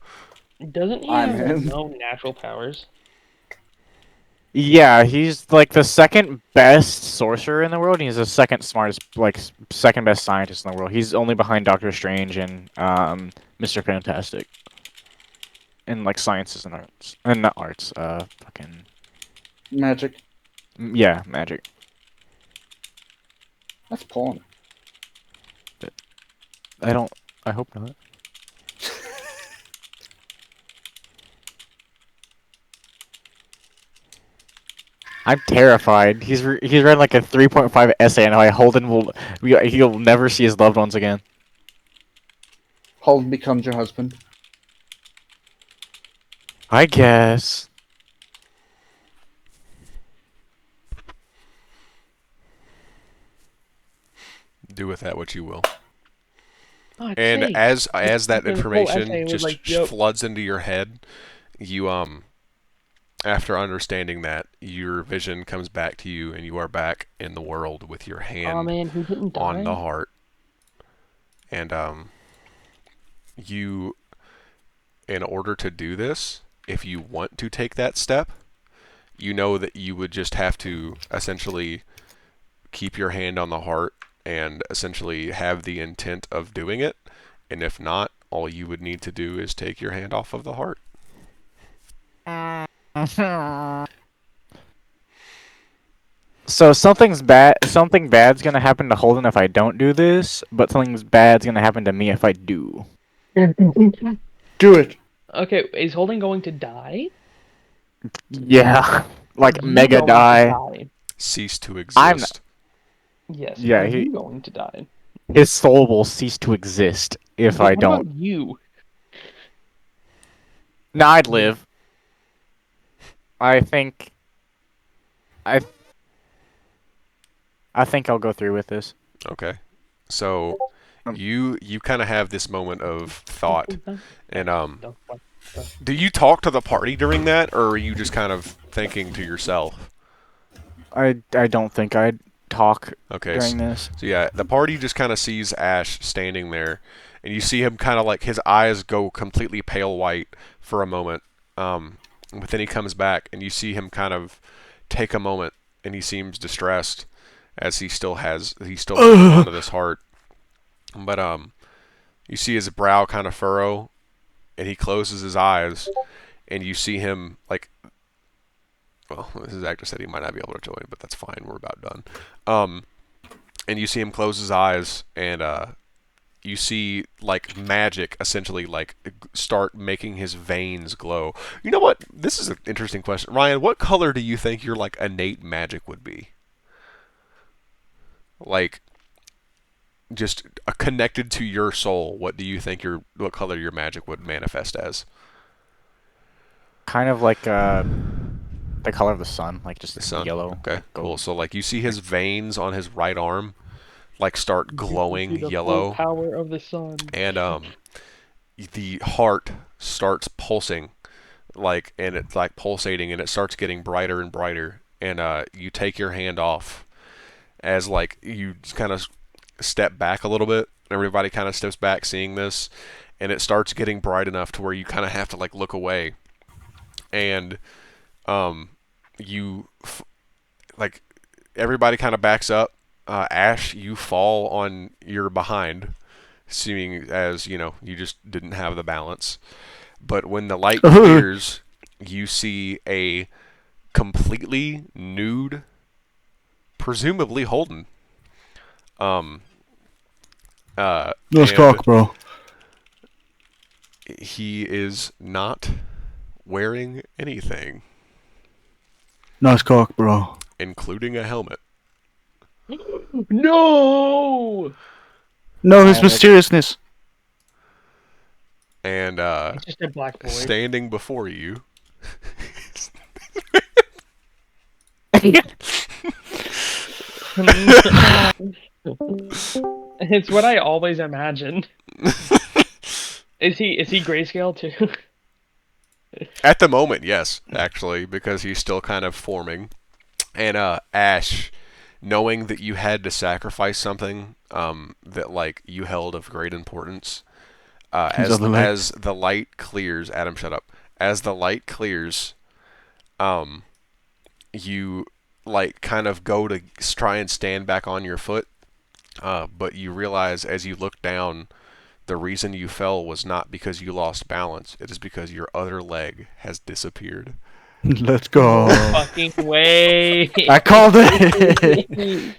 Doesn't he I'm have him. no natural powers? Yeah, he's like the second best sorcerer in the world. And he's the second smartest, like second best scientist in the world. He's only behind Doctor Strange and Mr. Fantastic. In like sciences and arts, and not arts. Fucking Magic. yeah, magic. That's porn. I don't. I hope not. I'm terrified. He's read like a 3.5 essay on how he'll never see his loved ones again. Holden becomes your husband. I guess. Do with that what you will. God's And sake. as that The whole information essay was just like, yep. floods into your head, you after understanding that, your vision comes back to you, and you are back in the world with your Oh hand man, he didn't die. on the heart. And you, in order to do this, if you want to take that step, you know that you would just have to essentially keep your hand on the heart and essentially have the intent of doing it. And if not, all you would need to do is take your hand off of the heart. So something bad's gonna happen to Holden if I don't do this, but something bad's gonna happen to me if I do. Do it. Okay, is Holden going to die? Yeah, like You mega going to die. Cease to I'm- exist. Yes. Yeah, are he- you going to die? His soul will cease to exist if I What don't. about you? No, I'd live. I think. I think I'll go through with this. Okay. So Um, you kind of have this moment of thought, and do you talk to the party during that, or are you just kind of thinking to yourself? I don't think I'd talk Okay. during this. So yeah, the party just kind of sees Ash standing there, and you see him kind of like his eyes go completely pale white for a moment, but then he comes back, and you see him kind of take a moment, and he seems distressed as he's still holding onto this heart, but you see his brow kind of furrow, and he closes his eyes, and you see him like. Well, his actor said he might not be able to join, but that's fine. We're about done. And you see him close his eyes, and you see like magic essentially like start making his veins glow. You know what? This is an interesting question, Ryan. What color do you think your like innate magic would be? Like, just connected to your soul. What do you think what color your magic would manifest as? Kind of like the color of the sun, like just The sun. yellow. Okay, like cool. gold. So like you see his veins on his right arm like start glowing You can see the full yellow, power of the sun. and the heart starts pulsing, like, and it's like pulsating, and it starts getting brighter and brighter, and you take your hand off as like you kind of step back a little bit. Everybody kind of steps back seeing this, and it starts getting bright enough to where you kind of have to like look away, and like everybody kind of backs up. Ash, you fall on your behind, seeming as you just didn't have the balance. But when the light clears, you see a completely nude, presumably Holden. Nice and cock, bro. he is not wearing anything, Nice cock, bro. including a helmet. No! No, his Alright. mysteriousness. And It's just a black boy. standing before you It's what I always imagined. Is he grayscale too? at the moment, yes, actually, because he's still kind of forming. And Ash, knowing that you had to sacrifice something that like you held of great importance, His other leg. as the light clears, Adam, shut up. As the light clears, you like kind of go to try and stand back on your foot, but you realize as you look down, the reason you fell was not because you lost balance. It is because your other leg has disappeared. Let's go. Fucking way. I called it.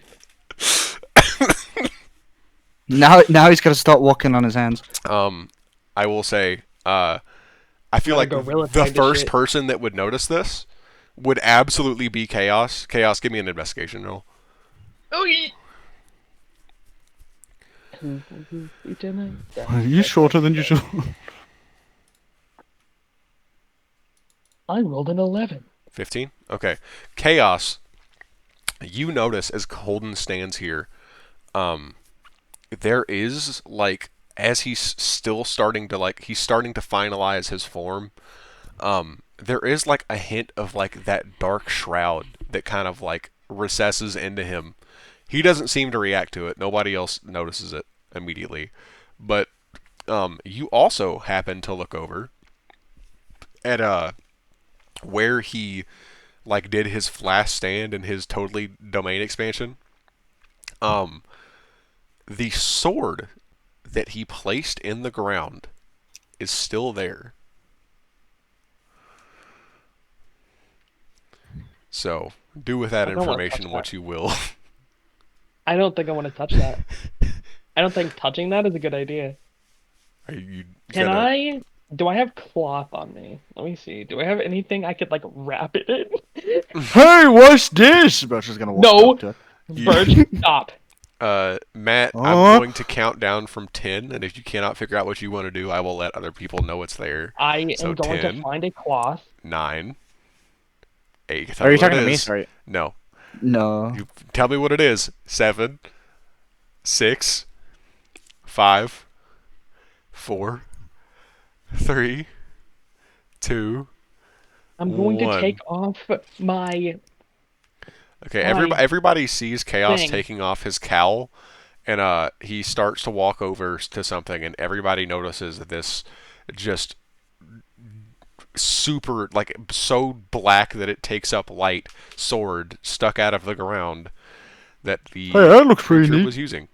Now he's got to start walking on his hands. I will say, I feel Gotta like go real the kind of first shit. person that would notice this would absolutely be Chaos. Chaos, give me an investigation roll. Oh, yeah. Are you shorter than usual? I rolled an 11. 15? Okay. Chaos, you notice as Holden stands here, there is, like, as he's still starting to, like, he's starting to finalize his form, there is, like, a hint of, like, that dark shroud that kind of, like, recesses into him. He doesn't seem to react to it. Nobody else notices it immediately. But you also happen to look over at where he like did his flash stand and his totally domain expansion. The sword that he placed in the ground is still there. So do with that I don't wanna information touch what that. you will. I don't think I want to touch that. I don't think touching that is a good idea. Are you Can gonna- I? Do I have cloth on me? Let me see. Do I have anything I could like wrap it in? Hey, what's this? Birch is gonna walk No. up to it. Birch, stop. Matt, Oh. I'm going to count down from 10, and if you cannot figure out what you want to do, I will let other people know it's there. I So am going 10. to find a cloth. 9, 8. Are you talking to me? Sorry. No. No. You tell me what it is. 7, 6, 5, 4, 3, 2. I'm going One. to take off my. Okay, Fine. everybody sees Chaos Thing. taking off his cowl, and he starts to walk over to something, and everybody notices this just super, like, so black that it takes up light sword stuck out of the ground that the Hey, that looks pretty creature neat. was using.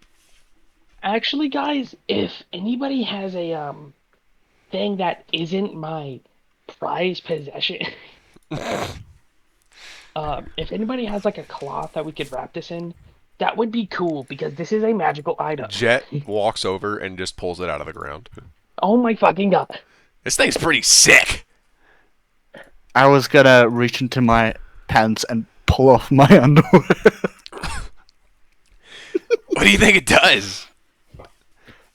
Actually, guys, if anybody has a thing that isn't my prized possession, if anybody has like a cloth that we could wrap this in, that would be cool because this is a magical item. Jet walks over and just pulls it out of the ground. Oh my fucking god! This thing's pretty sick. I was gonna reach into my pants and pull off my underwear. What do you think it does?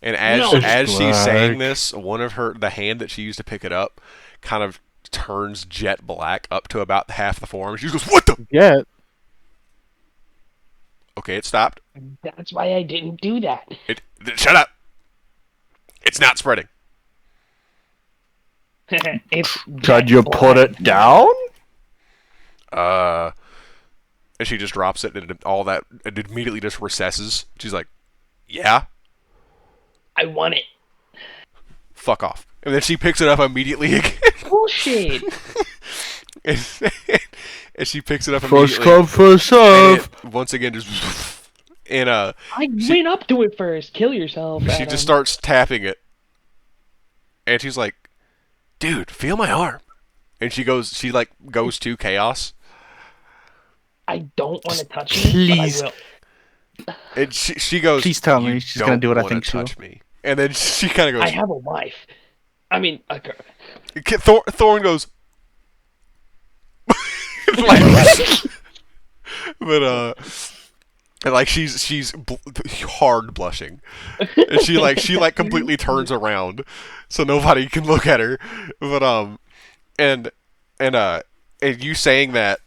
And as No. as she's saying Black. this, the hand that she used to pick it up, kind of turns jet black up to about half the form. She goes, "What the?" Yeah. Okay, it stopped. That's why I didn't do that. Shut up. It's not spreading. It's Could you black. put it down? And she just drops it, and it immediately just recesses. She's like, "Yeah, I want it. fuck off." And then she picks it up immediately again. Bullshit. and, and she picks it up First immediately. come, first And serve. it, once again, just and I went up to it first. Kill yourself. she Adam. just starts tapping it, and she's like, "Dude, feel my arm." And she goes to Chaos. I don't want to touch it, Please. but I will. And she goes, Please tell "You me she's gonna don't do what I wanna think she will." touch me." And then she kind of I goes, have a wife. I mean, a girl. Thorn goes, like, but and like she's hard blushing, and she completely turns around, so nobody can look at her. But and and you saying that,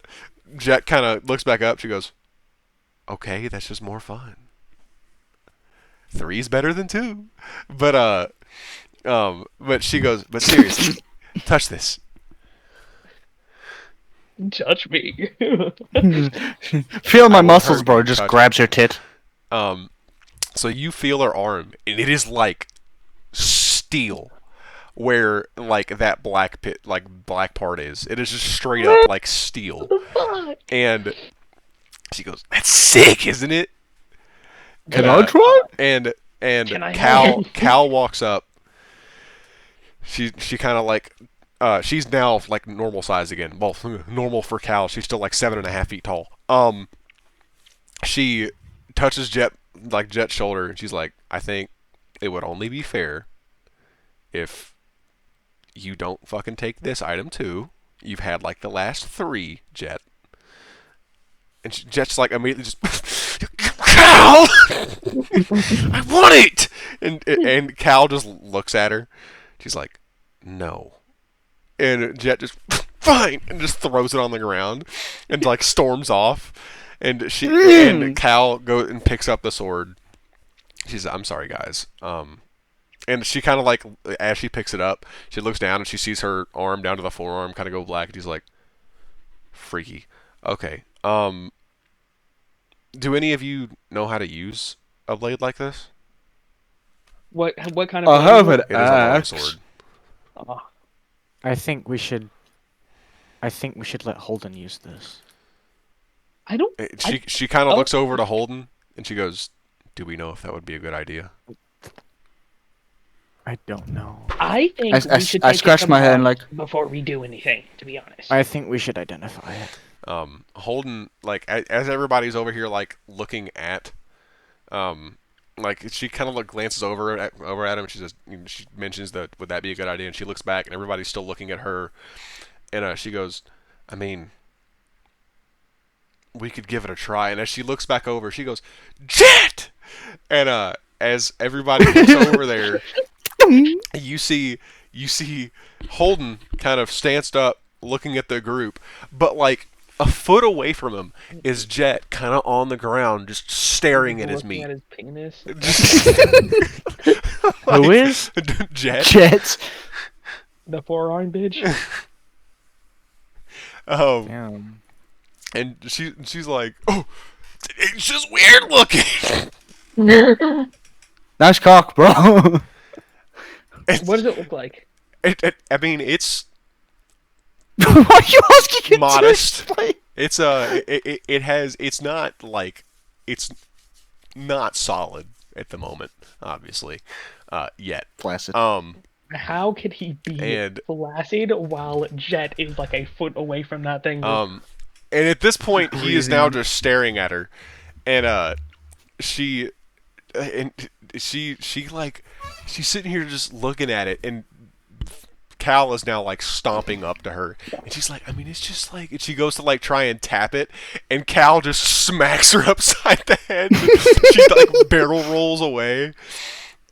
Jet kind of looks back up. She goes, "Okay, that's just more fun. 3's better than 2." But she goes, "But seriously, touch this." Touch me. Feel my I will muscles, hurt bro. you, Just touch grabs her tit. So you feel her arm, and it is like steel, where like that black part is. It is just straight up like steel. Fuck. And she goes, "That's sick, isn't it?" Can And, I try? And Can I Cal have- Cal walks up. She kind of like she's now like normal size again. Well, normal for Cal. She's still like 7.5 feet tall. She touches Jet's shoulder, and she's like, "I think it would only be fair if you don't fucking take this item too. You've had like the last 3, Jet." And Jet's like immediately just, "Cal, I want it!" And Cal just looks at her. She's like, "No." And Jet just, "Fine," and just throws it on the ground and like storms off. And and Cal goes and picks up the sword. She's, "I'm sorry, guys." And she kind of like, as she picks it up, she looks down and she sees her arm down to the forearm kind of go black, and she's like, "Freaky." Okay. Do any of you know how to use a blade like this? What kind of? I have an It is a long axe. sword. Oh, I think we should let Holden use this. I don't. She kind of Oh. looks over to Holden and she goes, "Do we know if that would be a good idea?" I don't know. I think I we should I take it scratched my head and combined like, before we do anything. To be honest. I think we should identify it. Holden, like as everybody's over here like looking at, like she kind of glances over at him and she says, she mentions that would that be a good idea, and she looks back and everybody's still looking at her, and she goes, "I mean, we could give it a try." And as she looks back over, she goes, "Jet!" And as everybody looks over there, you see Holden kind of stanced up looking at the group, but like a foot away from him is Jet, kind of on the ground just staring at his Looking meat. at his penis. Who is? Jet? Jets. The forearm bitch. Damn. And she's like, "Oh, it's just weird looking." Nice cock, bro. What does it look like? I mean, it's Why are you asking it modest. to explain? It's it's not like, it's not solid at the moment, obviously, yet. Flaccid. How could he be And- flaccid while Jet is like a foot away from that thing? And at this point, he is now just staring at her, and she like, she's sitting here just looking at it, and Cal is now like stomping up to her, and she's like, "I mean, it's just like," and she goes to like try and tap it, and Cal just smacks her upside the head. She like barrel rolls away,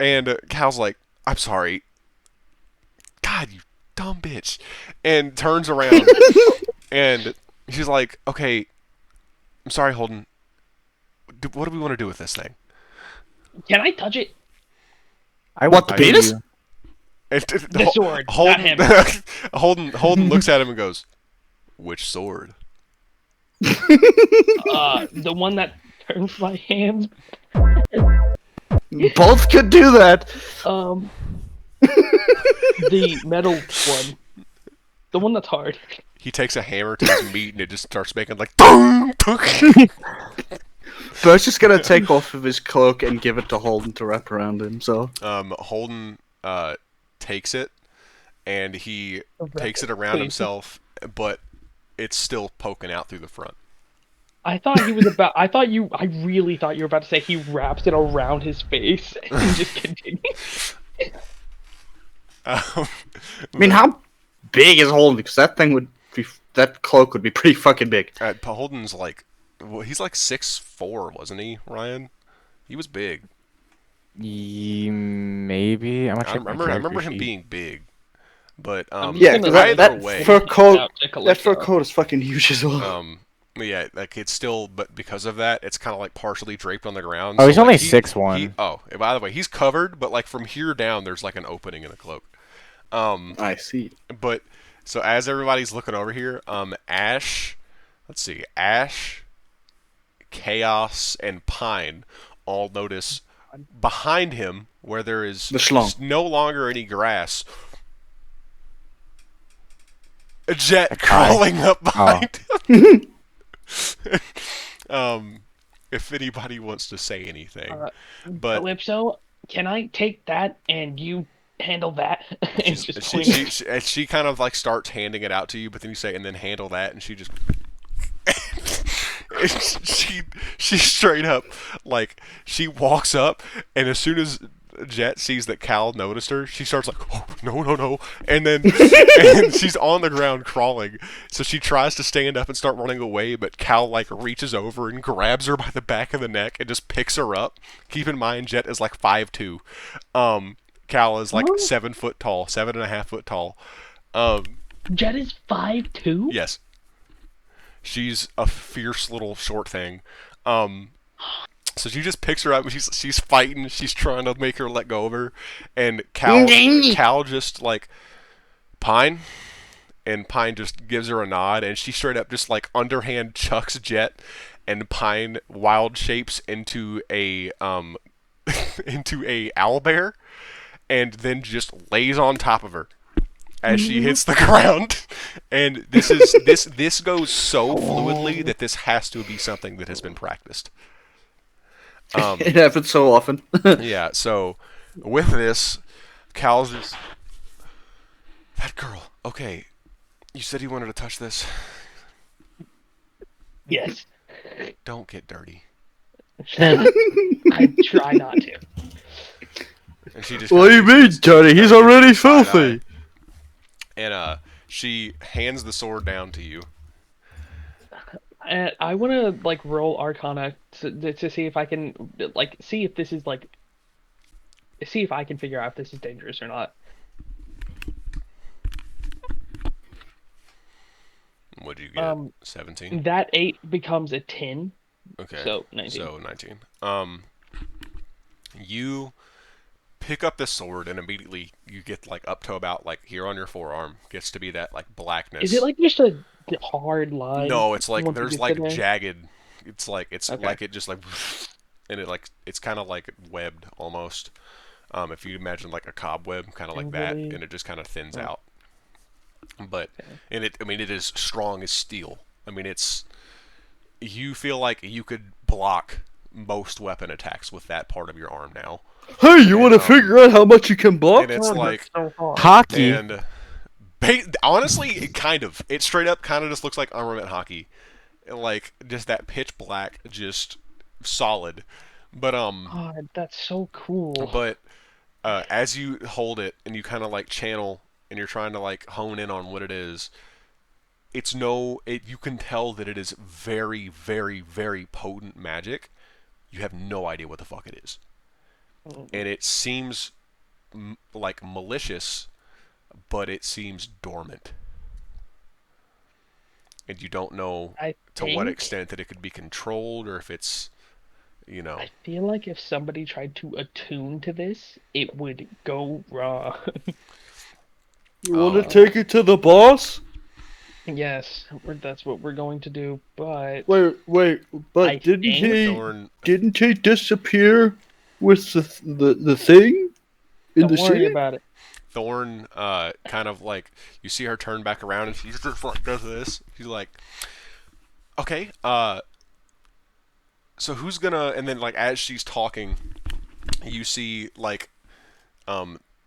and Cal's like, "I'm sorry, God, you dumb bitch," and turns around, and she's like, "Okay, I'm sorry, Holden. What do we want to do with this thing?" Can I touch it? What, the penis? The sword, not Holden, him. Holden looks at him and goes, "Which sword?" The one that turns my hands. Both could do that. The metal one. The one that's hard. He takes a hammer to his meat and it just starts making like thunk, thunk. Bert's just gonna take off of his cloak and give it to Holden to wrap around him, so. Holden takes it and he Wrap takes it it, around please. himself, but it's still poking out through the front. I thought he was about. I thought you. I really thought you were about to say he wraps it around his face and just continues. Um, I mean, how big is Holden? Because that cloak would be pretty fucking big. Holden's like, well, he's like 6'4", wasn't he, Ryan? He was big. Maybe. I'm gonna I check my remember character him sheet. being big, but I'm just Yeah, gonna because either look way, at fur it coat, now, take a that look fur up. coat is fucking huge as well. yeah, like it's still, but because of that, it's kind of like partially draped on the ground. Oh, so, he's like, only he, 6'1". oh, and by the way, he's covered, but like from here down, there's like an opening in the cloak. I see. But so as everybody's looking over here, Ash, let's see, Ash, Chaos, and Pine all notice behind him where there is The schlong. no longer any grass. A jet guy? crawling up behind him. If anybody wants to say anything, but Calypso, can I take that and you handle that? And just point she kind of like starts handing it out to you, but then you say, and then handle that, and she just she straight up, like, she walks up, and as soon as Jet sees that Cal noticed her, she starts like, oh, no, and then and she's on the ground crawling. So she tries to stand up and start running away, but Cal like reaches over and grabs her by the back of the neck and just picks her up. Keep in mind, Jet is like 5'2". Cal is like 7 foot tall, 7.5 foot tall. Jet is 5'2"? Yes. She's a fierce little short thing. So she just picks her up. She's fighting. She's trying to make her let go of her, and Cal just like, Pine, and Pine just gives her a nod, and she straight up just like underhand chucks Jet, and Pine wild shapes into a into a owlbear, and then just lays on top of her as she hits the ground. And this goes so fluidly that this has to be something that has been practiced. It happens so often. Yeah, so with this, Cal's just, that girl, okay, you said you wanted to touch this. Yes. Don't get dirty. I try not to. And she just What do you mean, Johnny? He's already filthy. And she hands the sword down to you. And I want to like roll Arcana to see if I can like see if this is like see if I can figure out if this is dangerous or not. What'd you get? 17? That 8 becomes a 10. Okay. So 19. So 19. You pick up this sword and immediately you get like up to about like here on your forearm gets to be that like blackness. Is it like just a hard line? No, it's like once you there's get like there? jagged. It's like Okay. like it just like, and it like it's kind of like webbed almost. If you imagine like a cobweb, kind of like that, Really? and it just kind of thins Oh. out. But and it, I mean, it is strong as steel. I mean, it's, you feel like you could block most weapon attacks with that part of your arm now. Hey, you want to figure out how much you can block? And it's like, So hard. Hockey. and honestly, it straight up kind of just looks like armament hockey, like just that pitch black, just solid. But God, that's so cool. but as you hold it and you kind of like channel and you're trying to like hone in on what it is, you can tell that it is very, very, very potent magic. You have no idea what the fuck it is, and it seems like malicious, but it seems dormant, and you don't know I to what think- extent that it could be controlled or if it's, you know. I feel like if somebody tried to attune to this, it would go wrong. You want to take it to the boss? Yes, that's what we're going to do. But Wait, but I didn't think- he Thorn, disappear with the thing in don't the worry city? about it. Thorn, kind of like, you see her turn back around and she just like does this. She's like, okay, so who's gonna, and then like as she's talking, you see like,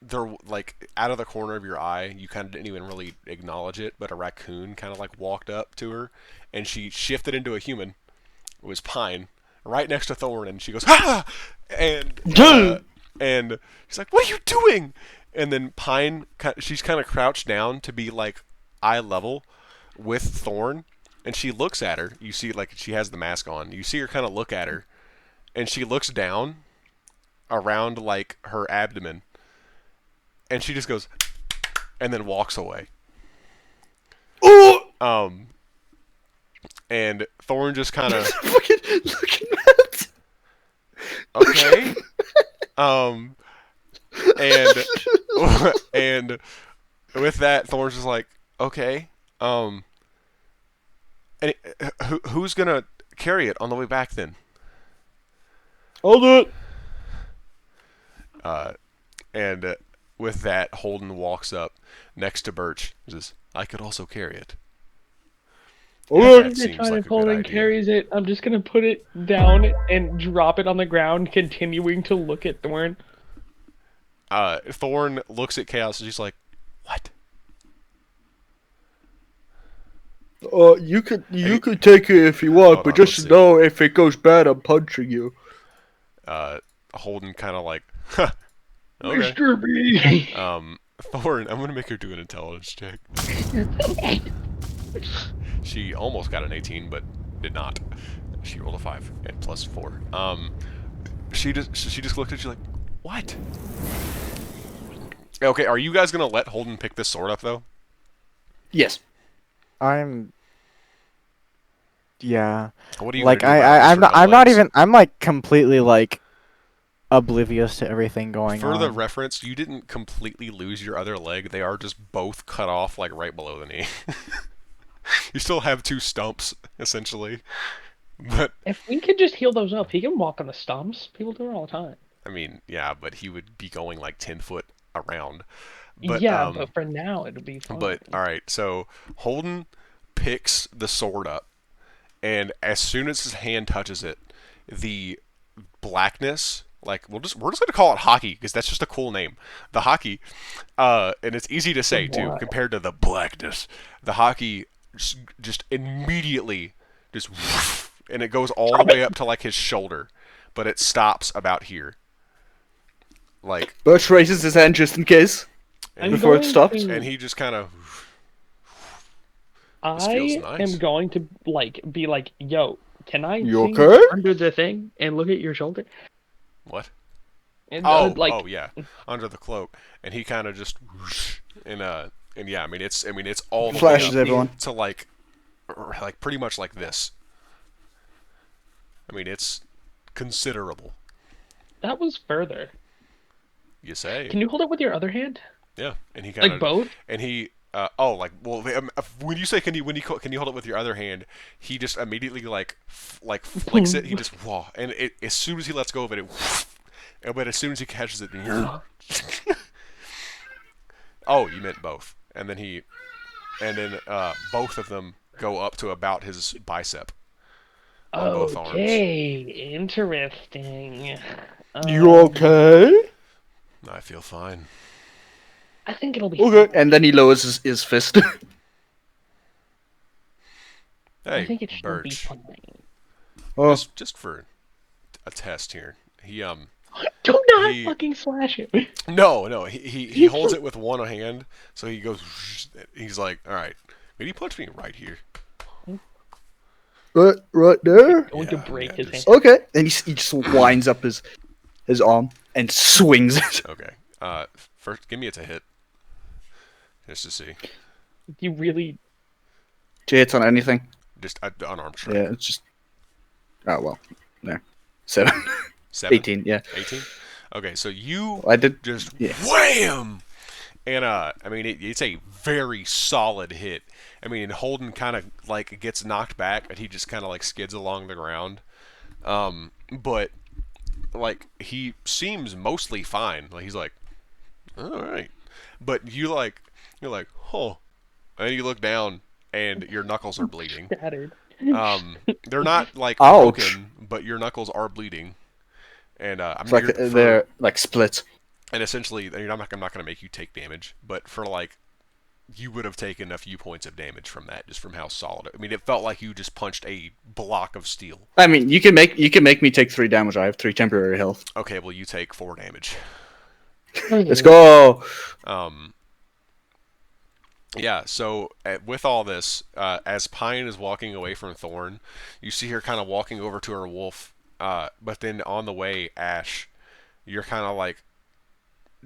they're like out of the corner of your eye, you kind of didn't even really acknowledge it, but a raccoon kind of like walked up to her and she shifted into a human It was Pine, right next to Thorn, and she goes, "Ha!" And and she's like, "What are you doing?" And then Pine, she's kind of crouched down to be like eye level with Thorn, and she looks at her. You see, like she has the mask on. You see her kind of look at her, and she looks down around like her abdomen, and she just goes, and then walks away. And Thorn just kind of Fucking looking at. okay. And and with that, Thorn's just like, okay. And who's gonna carry it on the way back then? I'll do it. And with that, Holden walks up next to Birch. He says, "I could also carry it." Okay. That seems Time like a if good Holden idea. carries it, I'm just gonna put it down and drop it on the ground, continuing to look at Thorn. Thorn looks at Chaos and she's like, "What?" You could take it if you want, Hold but on, just let's see. know if it goes bad, I'm punching you. Holden kind of like, huh, okay. Mr. B. Thorn, I'm gonna make her do an intelligence check. She almost got an 18, but did not. She rolled a 5 and plus 4. She just looked at you like, what? Okay, are you guys gonna let Holden pick this sword up though? Yes. Yeah. What are you Like gonna do about this I'm for not. no I'm not legs? even. I'm like completely like oblivious to everything going For on. the reference, you didn't completely lose your other leg. They are just both cut off like right below the knee. You still have 2 stumps essentially, but If we could just heal those up, he can walk on the stumps. People do it all the time. I mean, yeah, but he would be going like 10 foot around. But Yeah, but for now it'll be fine. But all right, so Holden picks the sword up, and as soon as his hand touches it, the blackness, like we're just gonna call it hockey because that's just a cool name, the hockey, and it's easy to say too Wow. compared to the blackness. The hockey just immediately just and it goes all the way up to like his shoulder, but it stops about here, like, Birch raises his hand just in case and, before it going stops. to- and he just kind of. This I feels nice. am going to be like, yo, can I You see okay? under the thing and look at your shoulder? What? And Oh, like, oh yeah, under the cloak, and he kind of just and yeah, I mean it's all the Flashes way up everyone. to like pretty much like this. I mean it's considerable. that was further. You say? Can you hold it with your other hand? Yeah, and he kind of Like both? and he when you say can you hold it with your other hand, he just immediately like flicks it. He just and as soon as he lets go of it, but as soon as he catches it, oh, you meant both, and then both of them go up to about his bicep on both arms. Okay, interesting. You okay? I feel fine. I think it'll be Okay. fine. And then he lowers his fist. Hey, I think it should be Birch, fine. Oh, just for a test here. He Do not He- fucking slash him. No, he holds it with one hand, so he goes. He's like, all right, maybe punch me right here. right there. Going to break his just- hand. Okay. And he just winds up his arm and swings it. Okay. First, give me it to hit, just to see. You really? To hit on anything. Just unarmed strike. Yeah, it's just. Oh well. There. 7. 7? 18. Yeah. 18. Okay, so you I did. just Yeah. wham, and I mean it's a very solid hit. I mean Holden kind of like gets knocked back, and he just kind of like skids along the ground. But like he seems mostly fine. Like he's like, all right, but you're like, oh, and you look down, and your knuckles are bleeding. Shattered. They're not like Ouch. broken, but your knuckles are bleeding. And I It's mean, like they're like split. and essentially, I mean, I'm not going to make you take damage, but for like you would have taken a few points of damage from that, just from how solid it. I mean, it felt like you just punched a block of steel. I mean, you can make me take 3 damage. I have 3 temporary health. Okay, well, you take 4 damage. Let's go. Yeah, so with all this, as Pine is walking away from Thorn, you see her kind of walking over to her wolf, but then on the way, Ash, you're kind of like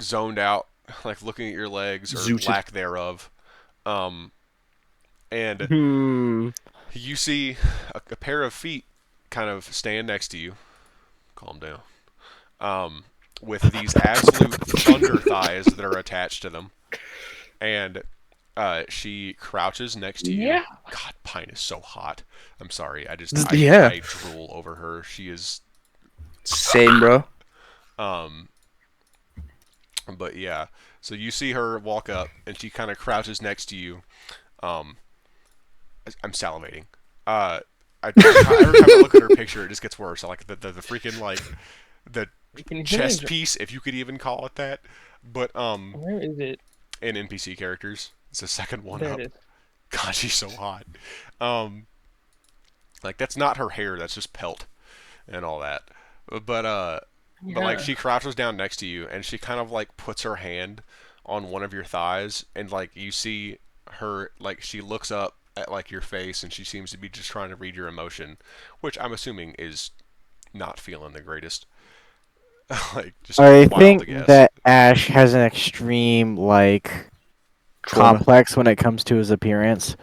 zoned out, like looking at your legs or Zooted. lack thereof. And Hmm. you see a pair of feet kind of stand next to you. Calm down. With these absolute thunder thighs that are attached to them. And she crouches next to you. Yeah. God, Pine is so hot. I'm sorry. I Yeah. drool over her. She is. Same, bro. But yeah. So you see her walk up, and she kind of crouches next to you. I'm salivating. Every time I look at her picture, it just gets worse. Like the freaking like the chest piece, if you could even call it that. But Where is it? in NPC characters, it's the second one There up. it is. God, she's so hot. Like that's not her hair, that's just pelt and all that. But like she crouches down next to you and she kind of like puts her hand on one of your thighs and like you see her like she looks up at like your face and she seems to be just trying to read your emotion, which I'm assuming is not feeling the greatest. Like just I wild to think guess. that Ash has an extreme like Trauma. complex when it comes to his appearance.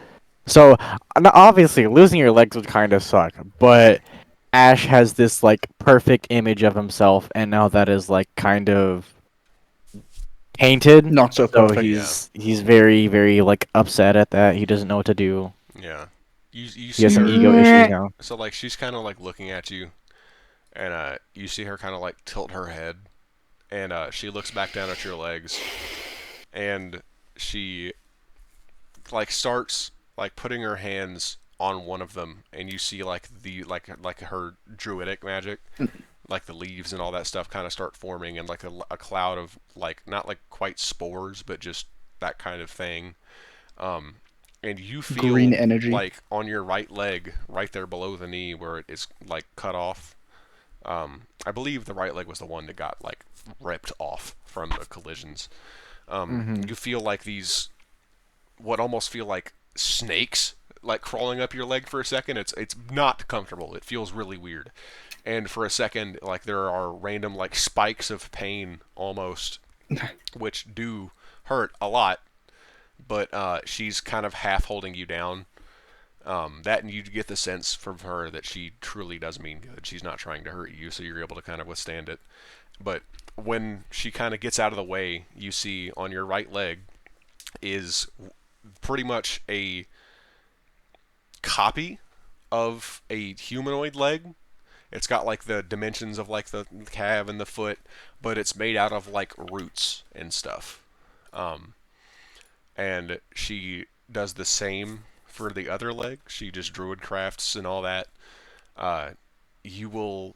So obviously losing your legs would kind of suck, but Ash has this like perfect image of himself, and now that is like kind of tainted. Not so So perfect. he's very very like upset at that. He doesn't know what to do. Yeah. You He see has some her ego issues now. so like she's kind of like looking at you and you see her kind of like tilt her head and she looks back down at your legs and she like starts like putting her hands on one of them and you see like the like her druidic magic like the leaves and all that stuff kind of start forming and like a cloud of like not like quite spores but just that kind of thing and you feel Green energy. like on your right leg right there below the knee where it is like cut off. I believe the right leg was the one that got like ripped off from the collisions. You feel like these what almost feel like snakes like crawling up your leg for a second. It's not comfortable. It feels really weird. And for a second, like there are random like spikes of pain almost, which do hurt a lot. But she's kind of half holding you down. That and you get the sense from her that she truly does mean good. She's not trying to hurt you, so you're able to kind of withstand it. But when she kind of gets out of the way, you see on your right leg is pretty much a copy of a humanoid leg. It's got like the dimensions of like the calf and the foot, but it's made out of like roots and stuff. And she does the same for the other leg. She just druid crafts and all that. You will.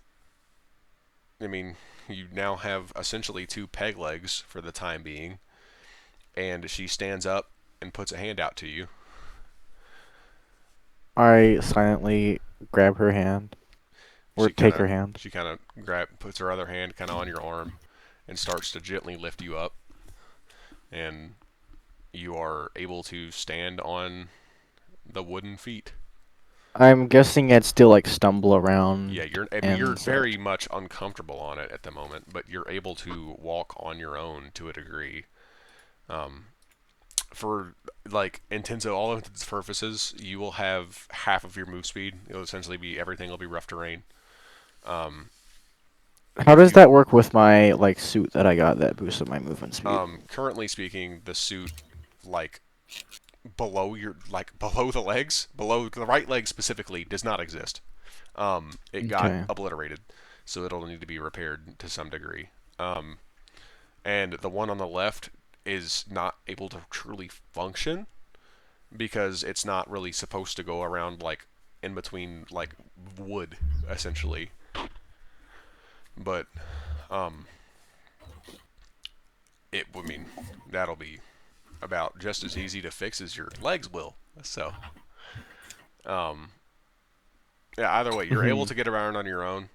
I mean, you now have essentially 2 peg legs for the time being, and she stands up and puts a hand out to you. I silently grab her hand or take her hand. She kind of puts her other hand kind of on your arm, and starts to gently lift you up, and you are able to stand on the wooden feet. I'm guessing I'd still like stumble around. Yeah, you're very much uncomfortable on it at the moment, but you're able to walk on your own to a degree. For like intensive all of its purposes, you will have half of your move speed. It'll essentially be everything will be rough terrain. How does that work with my like suit that I got that boosted my movement speed? Currently speaking, the suit like below the legs, below the right leg specifically, does not exist. It got obliterated, so it'll need to be repaired to some degree. And the one on the left is not able to truly function because it's not really supposed to go around like in between like wood essentially. But I mean that'll be about just as easy to fix as your legs will. So, yeah, either way, you're able to get around on your own.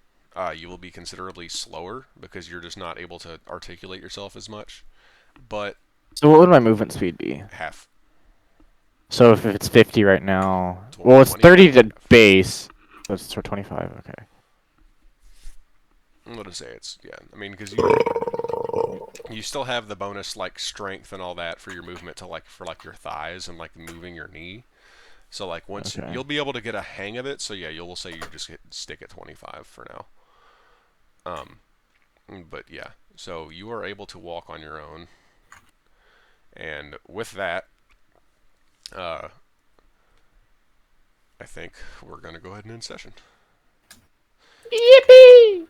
You will be considerably slower because you're just not able to articulate yourself as much. But So what would my movement speed be? half. So if it's 50 right now, Tw- well, it's 20 30 and to half. base. So it's for 25. Okay. I'm gonna say it's yeah. I mean, because you still have the bonus like strength and all that for your movement to like for like your thighs and like moving your knee. So like once Okay. you'll be able to get a hang of it. So yeah, you'll say you just stick at 25 for now. But yeah, so you are able to walk on your own, and with that, I think we're gonna go ahead and end session. Yippee!